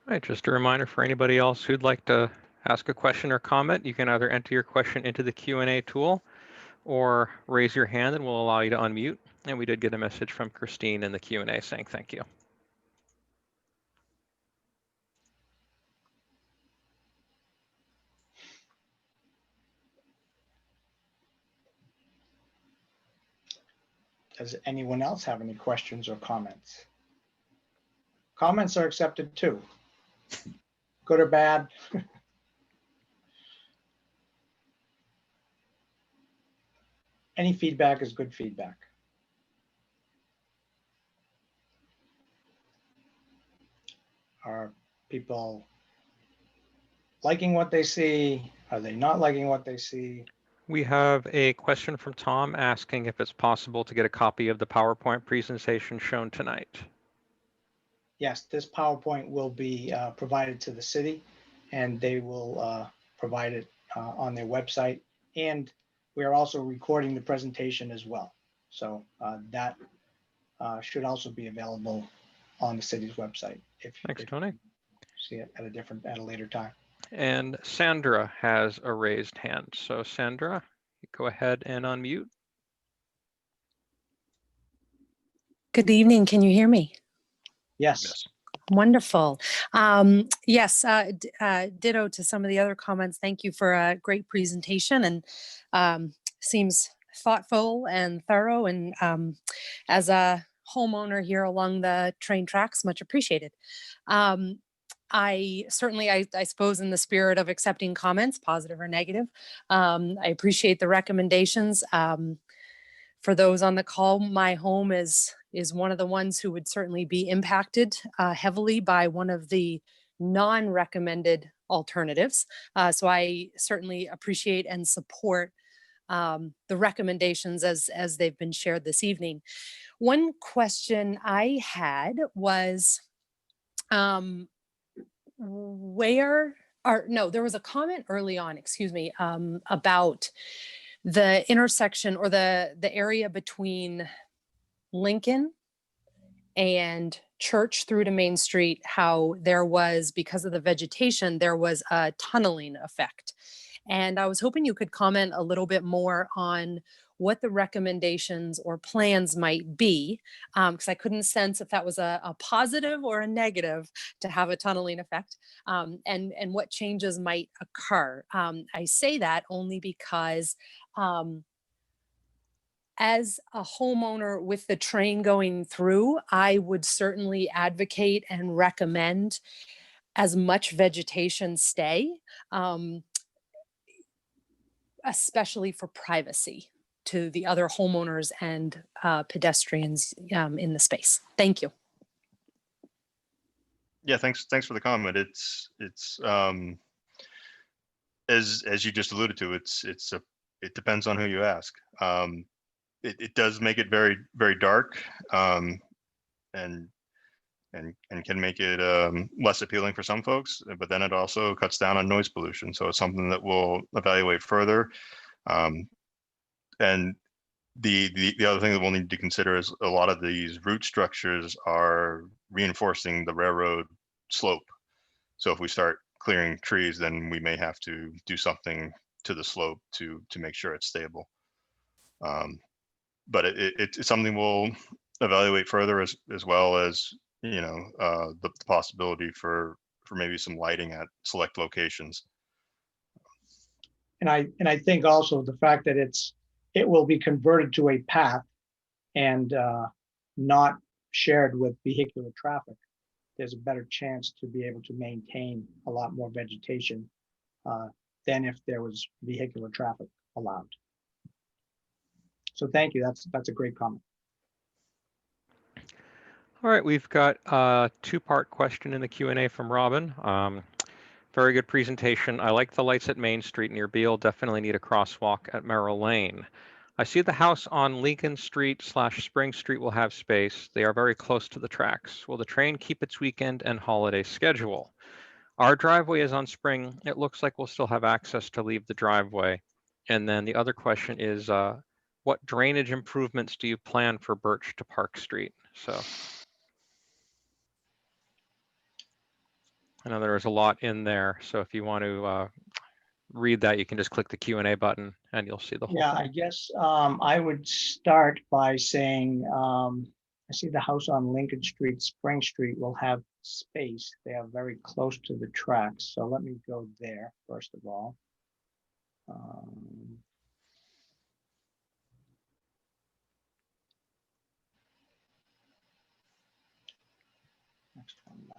All right, just a reminder for anybody else who'd like to ask a question or comment, you can either enter your question into the Q&A tool or raise your hand and we'll allow you to unmute. And we did get a message from Christine in the Q&A saying thank you. Does anyone else have any questions or comments? Comments are accepted too, good or bad. Any feedback is good feedback. Are people liking what they see? Are they not liking what they see? We have a question from Tom asking if it's possible to get a copy of the PowerPoint presentation shown tonight. Yes, this PowerPoint will be provided to the city, and they will provide it on their website. And we are also recording the presentation as well. So that should also be available on the city's website. Thanks, Tony. See it at a later time. And Sandra has a raised hand. So Sandra, go ahead and unmute. Good evening. Can you hear me? Yes. Wonderful. Yes, ditto to some of the other comments. Thank you for a great presentation, and seems thoughtful and thorough. And as a homeowner here along the train tracks, much appreciated. I certainly, I suppose, in the spirit of accepting comments, positive or negative, I appreciate the recommendations. For those on the call, my home is one of the ones who would certainly be impacted heavily by one of the non-recommended alternatives. So I certainly appreciate and support the recommendations as they've been shared this evening. One question I had was, there was a comment early on, excuse me, about the intersection or the area between Lincoln and Church through to Main Street, how there was, because of the vegetation, there was a tunneling effect. And I was hoping you could comment a little bit more on what the recommendations or plans might be, because I couldn't sense if that was a positive or a negative to have a tunneling effect, and what changes might occur. I say that only because as a homeowner with the train going through, I would certainly advocate and recommend as much vegetation stay, especially for privacy to the other homeowners and pedestrians in the space. Thank you. Yeah, thanks for the comment. It's as you just alluded to, it depends on who you ask. It does make it very, very dark, and can make it less appealing for some folks, but then it also cuts down on noise pollution. So it's something that we'll evaluate further. And the other thing that we'll need to consider is a lot of these root structures are reinforcing the railroad slope. So if we start clearing trees, then we may have to do something to the slope to make sure it's stable. But it's something we'll evaluate further, as well as, you know, the possibility for maybe some lighting at select locations. And I think also the fact that it will be converted to a path and not shared with vehicular traffic, there's a better chance to be able to maintain a lot more vegetation than if there was vehicular traffic allowed. So thank you. That's a great comment. All right, we've got a two-part question in the Q&A from Robin. Very good presentation. I like the lights at Main Street near Beale. Definitely need a crosswalk at Merrill Lane. I see the house on Lincoln Street / Spring Street will have space. They are very close to the tracks. Will the train keep its weekend and holiday schedule? Our driveway is on Spring. It looks like we'll still have access to leave the driveway. And then the other question is, what drainage improvements do you plan for Birch to Park Street? So I know there was a lot in there. So if you want to read that, you can just click the Q&A button and you'll see the whole Yeah, thing. I guess I would start by saying, I see the house on Lincoln Street, Spring Street will have space. They are very close to the tracks. So let me go there, first of all. Next one back.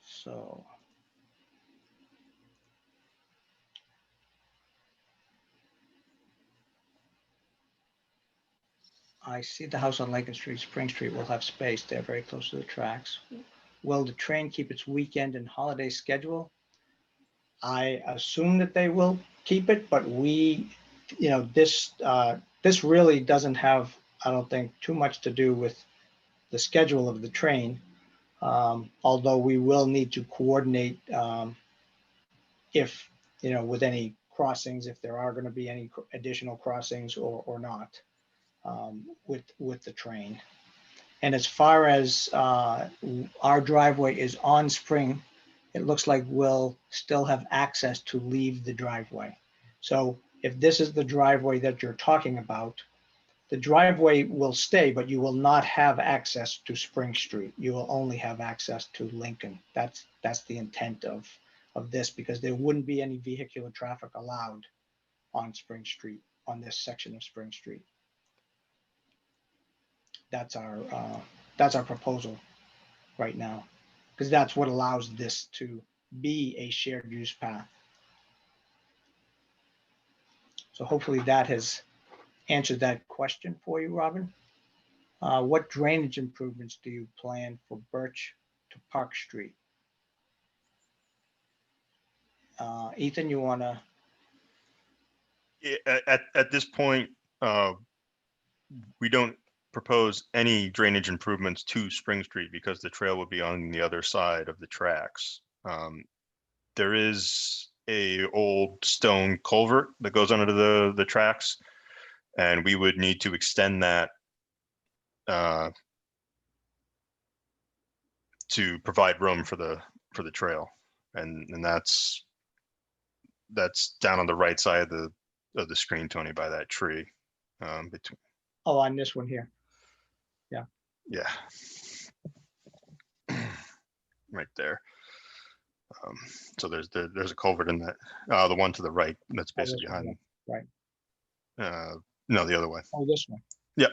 So I see the house on Lincoln Street, Spring Street will have space. They're very close to the tracks. Will the train keep its weekend and holiday schedule? I assume that they will keep it, but we, you know, this really doesn't have, I don't think, too much to do with the schedule of the train. Although we will need to coordinate if, you know, with any crossings, if there are going to be any additional crossings or not with the train. And as far as our driveway is on Spring, it looks like we'll still have access to leave the driveway. So if this is the driveway that you're talking about, the driveway will stay, but you will not have access to Spring Street. You will only have access to Lincoln. That's the intent of this, because there wouldn't be any vehicular traffic allowed on Spring Street, on this section of Spring Street. That's our proposal right now, because that's what allows this to be a shared use path. So hopefully that has answered that question for you, Robin. What drainage improvements do you plan for Birch to Park Street? Ethan, you want to? At this point, we don't propose any drainage improvements to Spring Street because the trail would be on the other side of the tracks. There is a old stone culvert that goes under the tracks, and we would need to extend that to provide room for the trail, and that's down on the right side of the screen, Tony, by that tree. Between, Oh, on this one here. yeah, right there. So there's a culvert in that. The one to the right that's basically this one, behind. right. No, the other way. Oh, this one. Yep.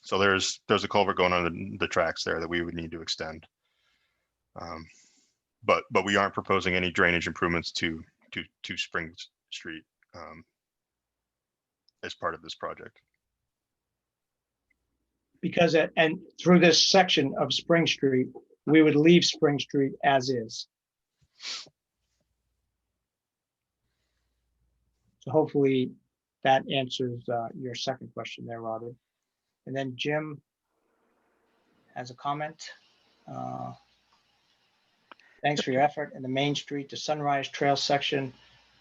So there's a culvert going on the tracks there that we would need to extend. But we aren't proposing any drainage improvements to Spring Street as part of this project. Because and through this section of Spring Street, we would leave Spring Street as is. So hopefully that answers your second question there, Robert. And then Jim has a comment. Thanks for your effort in the Main Street to Sunrise Trail section.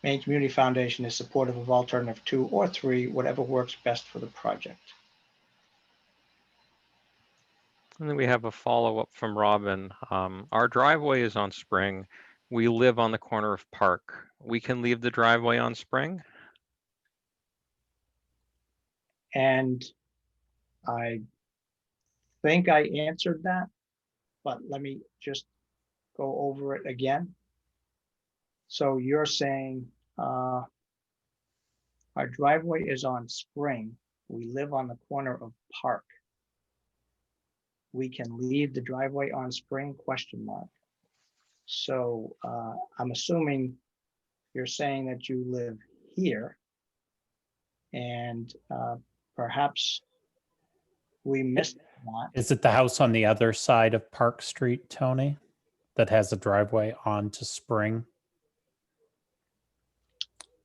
Maine Community Foundation is supportive of alternative 2 or 3, whatever works best for the project. And then we have a follow-up from Robin. Our driveway is on Spring. We live on the corner of Park. We can leave the driveway on Spring? And I think I answered that, but let me just go over it again. So you're saying our driveway is on Spring. We live on the corner of Park. We can leave the driveway on Spring, question mark. So I'm assuming you're saying that you live here, and perhaps we missed that. Is it the house on the other side of Park Street, Tony, that has a driveway onto Spring?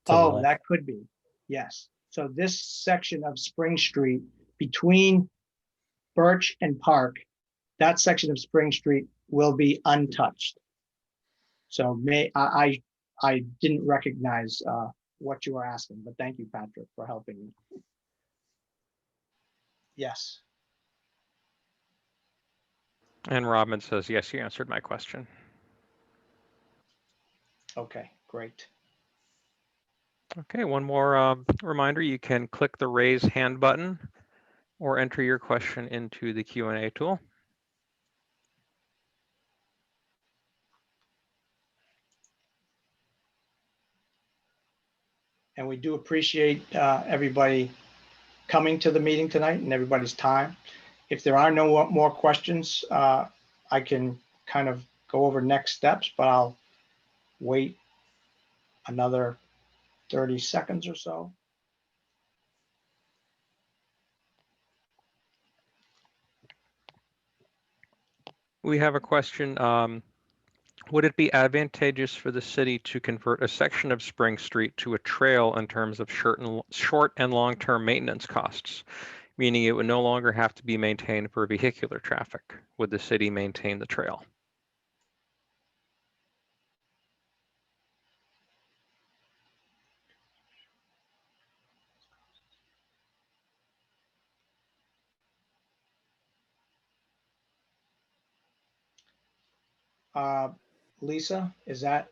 Oh, that could be, yes. So this section of Spring Street between Birch and Park, that section of Spring Street will be untouched. So I didn't recognize what you were asking, but thank you, Patrick, for helping me. Yes. And Robin says, yes, you answered my question. Okay, great. Okay, one more reminder, you can click the raise hand button or enter your question into the Q&A tool. And we do appreciate everybody coming to the meeting tonight and everybody's time. If there are no more questions, I can kind of go over next steps, but I'll wait another 30 seconds or so. We have a question. Would it be advantageous for the city to convert a section of Spring Street to a trail in terms of short and long-term maintenance costs? Meaning it would no longer have to be maintained for vehicular traffic. Would the city maintain the trail? Lisa, is that,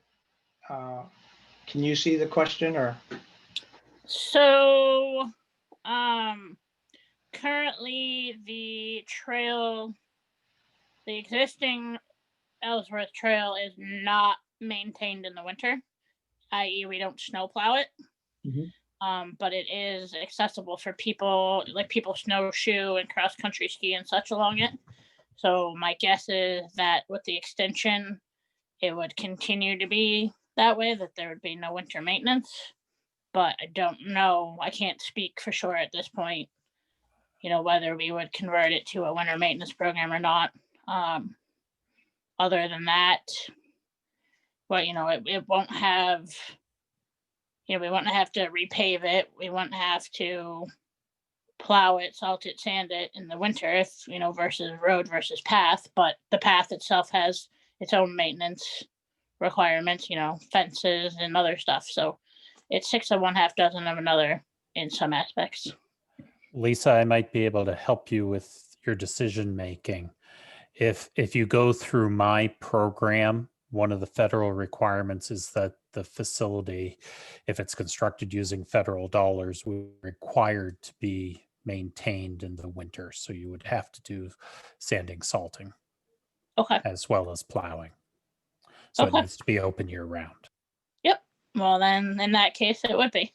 can you see the question or? So, currently the trail, the existing Ellsworth Trail is not maintained in the winter, i.e. we don't snow plow it. Mhm. But it is accessible for people, like people snowshoe and cross country ski and such along it. So my guess is that with the extension, it would continue to be that way, that there would be no winter maintenance. But I don't know. I can't speak for sure at this point, whether we would convert it to a winter maintenance program or not. Other than that, but it won't have, we won't have to repave it. We won't have to plow it, salt it, sand it in the winter, versus road versus path. But the path itself has its own maintenance requirements, fences and other stuff. So it's six of one, half dozen of another in some aspects. Lisa, I might be able to help you with your decision making. If you go through my program, one of the federal requirements is that the facility, if it's constructed using federal dollars, will be required to be maintained in the winter. So you would have to do sanding, salting, Okay. as well as plowing. So Okay. it needs to be open year round. Yep. Well, then in that case, it would be.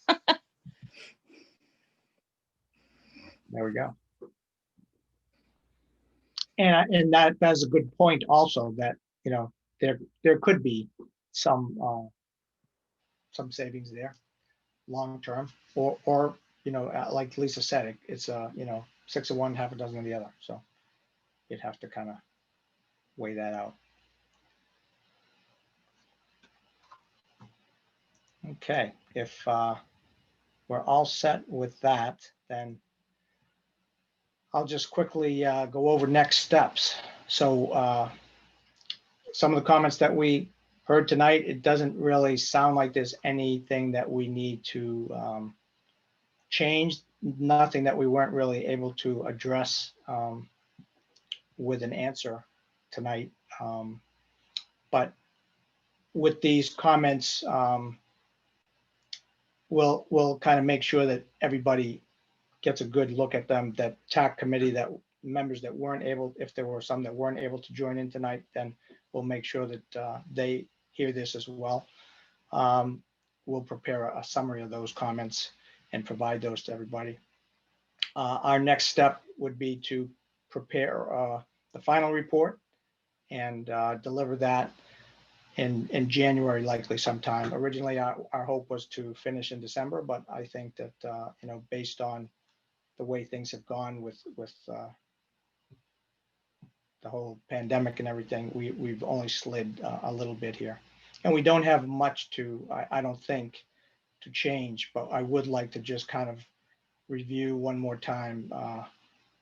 There we go. And that's a good point also, that, there could be some savings there long term, or like Lisa said, it's six of one, half a dozen of the other. So you'd have to kind of weigh that out. Okay, if we're all set with that, then I'll just quickly go over next steps. So some of the comments that we heard tonight, it doesn't really sound like there's anything that we need to change, nothing that we weren't really able to address with an answer tonight. But with these comments, we'll kind of make sure that everybody gets a good look at them, that TAC committee, that members that weren't able, if there were some that weren't able to join in tonight, then we'll make sure that they hear this as well. We'll prepare a summary of those comments and provide those to everybody. Our next step would be to prepare the final report and deliver that in January, likely sometime. Originally, our hope was to finish in December, but I think that based on the way things have gone with the whole pandemic and everything, we've only slid a little bit here, and we don't have much to, I don't think, to change. But I would like to just kind of review one more time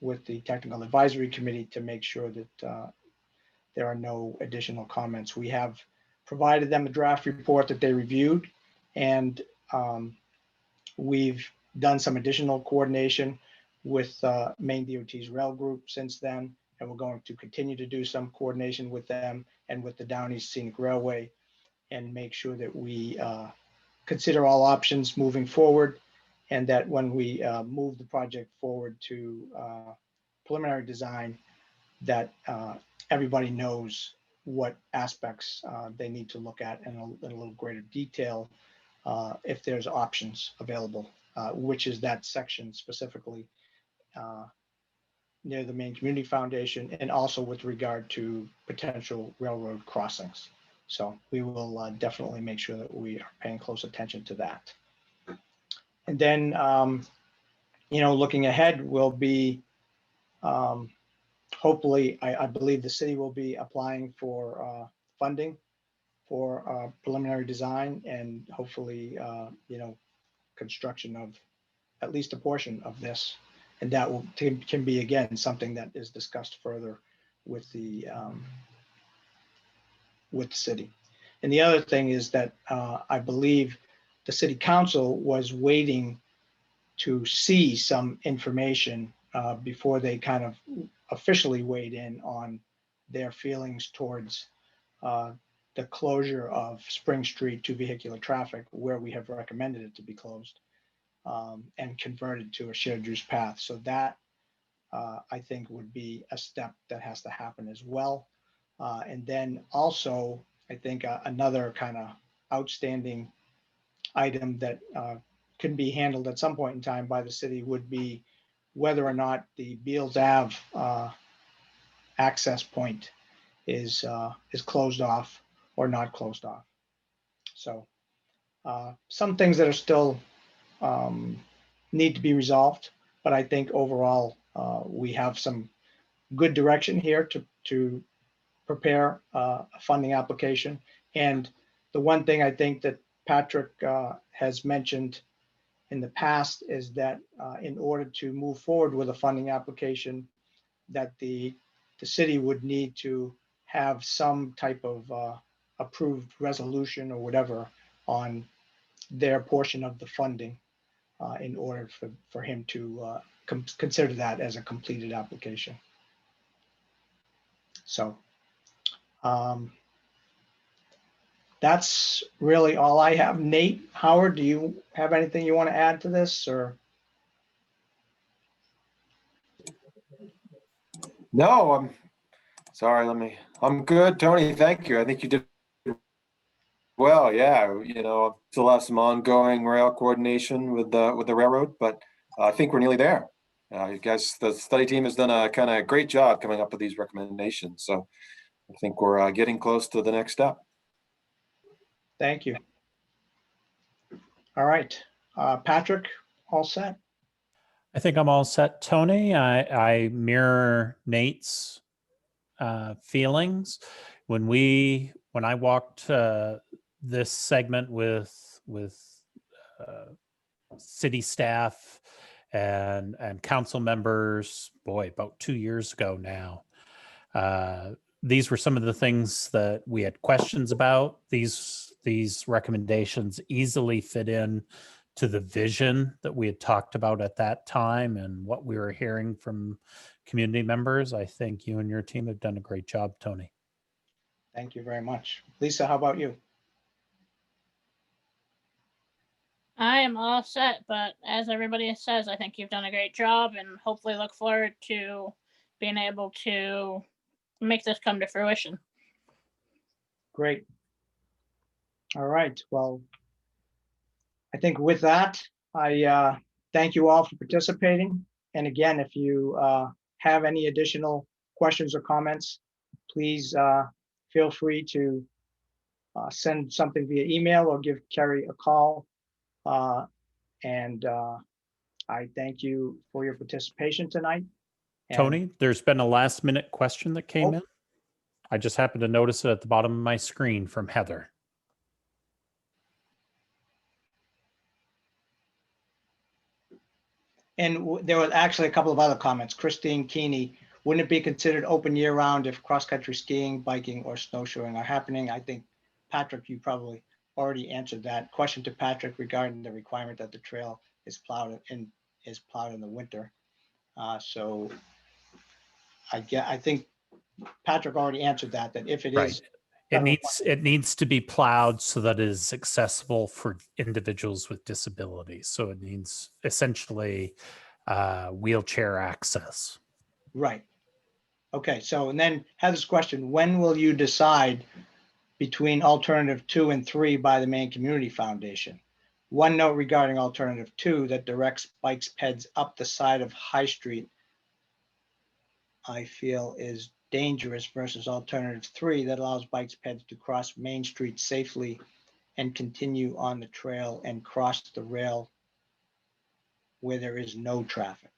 with the technical advisory committee to make sure that there are no additional comments. We have provided them a draft report that they reviewed, and we've done some additional coordination with Maine DOT's rail group since then, and we're going to continue to do some coordination with them and with the Down East Scenic Railway, and make sure that we consider all options moving forward, and that when we move the project forward to preliminary design, that everybody knows what aspects they need to look at in a little greater detail, if there's options available, which is that section specifically near the Maine Community Foundation, and also with regard to potential railroad crossings. So we will definitely make sure that we are paying close attention to that. And then, looking ahead, we'll be hopefully, I believe the city will be applying for funding for preliminary design, and hopefully, construction of at least a portion of this. And that can be, again, something that is discussed further with the city. And the other thing is that I believe the city council was waiting to see some information before they kind of officially weighed in on their feelings towards the closure of Spring Street to vehicular traffic, where we have recommended it to be closed and converted to a shared use path. So that I think would be a step that has to happen as well. And then also, I think another kind of outstanding item that can be handled at some point in time by the city would be whether or not the Beals Ave access point is closed off or not closed off. So some things that are still need to be resolved, but I think overall we have some good direction here to prepare a funding application. And the one thing I think that Patrick has mentioned in the past is that in order to move forward with a funding application, that the city would need to have some type of approved resolution or whatever on their portion of the funding in order for him to consider that as a completed application. So that's really all I have. Nate, Howard, do you have anything you want to add to this, or? No, I'm sorry. I'm good, Tony. Thank you. I think you did well. Yeah, still have some ongoing rail coordination with the railroad, but I think we're nearly there. You guys, the study team has done a kind of great job coming up with these recommendations. So I think we're getting close to the next step. Thank you. All right, Patrick, all set? I think I'm all set, Tony. I mirror Nate's feelings. When I walked this segment with city staff and council members, boy, about 2 years ago now. These were some of the things that we had questions about. These recommendations easily fit in to the vision that we had talked about at that time and what we were hearing from community members. I think you and your team have done a great job, Tony. Thank you very much. Lisa, how about you? I am all set, but as everybody says, I think you've done a great job and hopefully look forward to being able to make this come to fruition. Great. All right. Well, I think with that, I thank you all for participating. And again, if you have any additional questions or comments, please feel free to send something via email or give Kerry a call. And I thank you for your participation tonight. And Tony, there's been a last minute question that came Oh. in. I just happened to notice it at the bottom of my screen from Heather. And there were actually a couple of other comments. Christine Keeney, wouldn't it be considered open year round if cross-country skiing, biking, or snowshoeing are happening? I think, Patrick, you probably already answered that. Question to Patrick regarding the requirement that the trail is plowed in the winter. So I think Patrick already answered that if it Right. is. It needs to be plowed so that it is accessible for individuals with disabilities. So it needs essentially wheelchair access. Right. Okay. So, and then Heather's question, when will you decide between alternative 2 and 3 by the Maine Community Foundation? One note regarding alternative 2 that directs bikes peds up the side of High Street, I feel is dangerous versus alternative 3 that allows bikes peds to cross Main Street safely and continue on the trail and cross the rail where there is no traffic.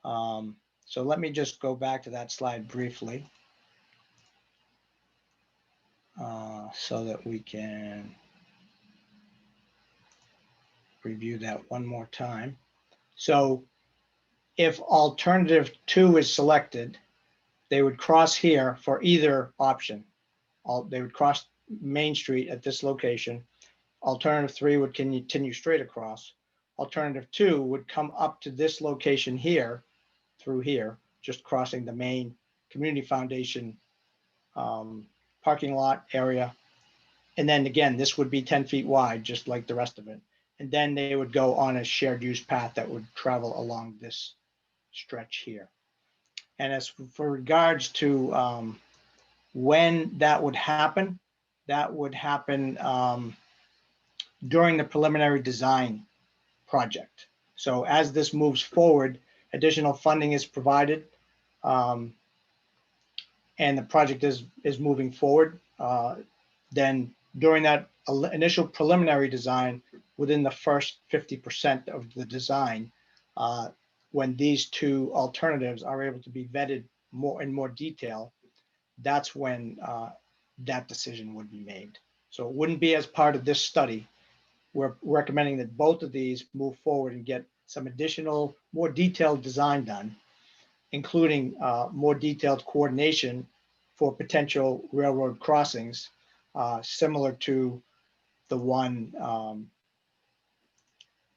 So let me just go back to that slide briefly so that we can review that one more time. So if alternative 2 is selected, they would cross here for either option. They would cross Main Street at this location. Alternative 3 would continue straight across. Alternative 2 would come up to this location here, through here, just crossing the main Community Foundation parking lot area. And then again, this would be 10 feet wide, just like the rest of it. And then they would go on a shared use path that would travel along this stretch here. And as for regards to when that would happen during the preliminary design project. So as this moves forward, additional funding is provided, and the project is moving forward. Then during that initial preliminary design, within the first 50% of the design, when these two alternatives are able to be vetted in more detail, that's when that decision would be made. So it wouldn't be as part of this study. We're recommending that both of these move forward and get some additional, more detailed design done, including more detailed coordination for potential railroad crossings, similar to the one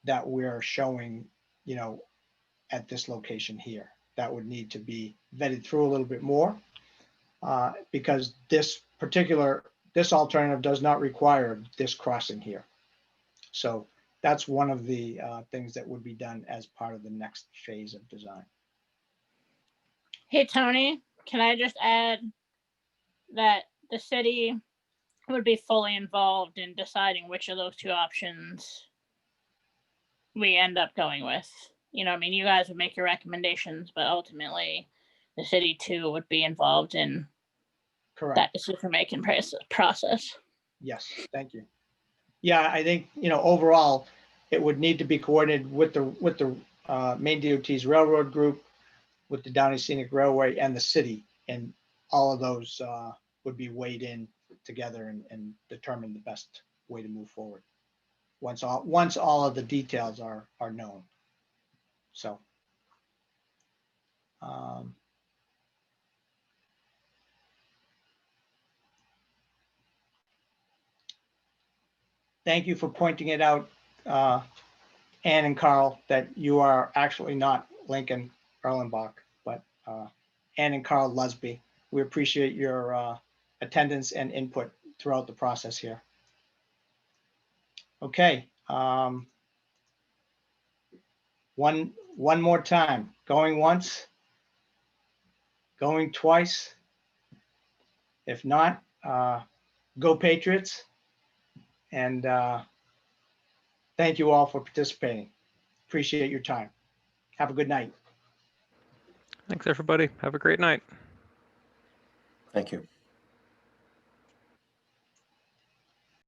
that we're showing, at this location here. That would need to be vetted through a little bit more because this alternative does not require this crossing here. So that's one of the things that would be done as part of the next phase of design. Hey, Tony, can I just add that the city would be fully involved in deciding which of those two options we end up going with? I mean, you guys would make your recommendations, but ultimately the city too would be involved in Correct. that decision-making process. Yes, thank you. Yeah, I think, overall, it would need to be coordinated with the Maine DOT's railroad group, with the Downey Scenic Railway and the city. And all of those would be weighed in together and determine the best way to move forward once all of the details are known. So thank you for pointing it out, Ann and Carl, that you are actually not Lincoln Erlenbach, but Ann and Carl Lusby. We appreciate your attendance and input throughout the process here. Okay. One more time. Going once, going twice. If not, go Patriots. And thank you all for participating. Appreciate your time. Have a good night. Thanks, everybody. Have a great night. Thank you.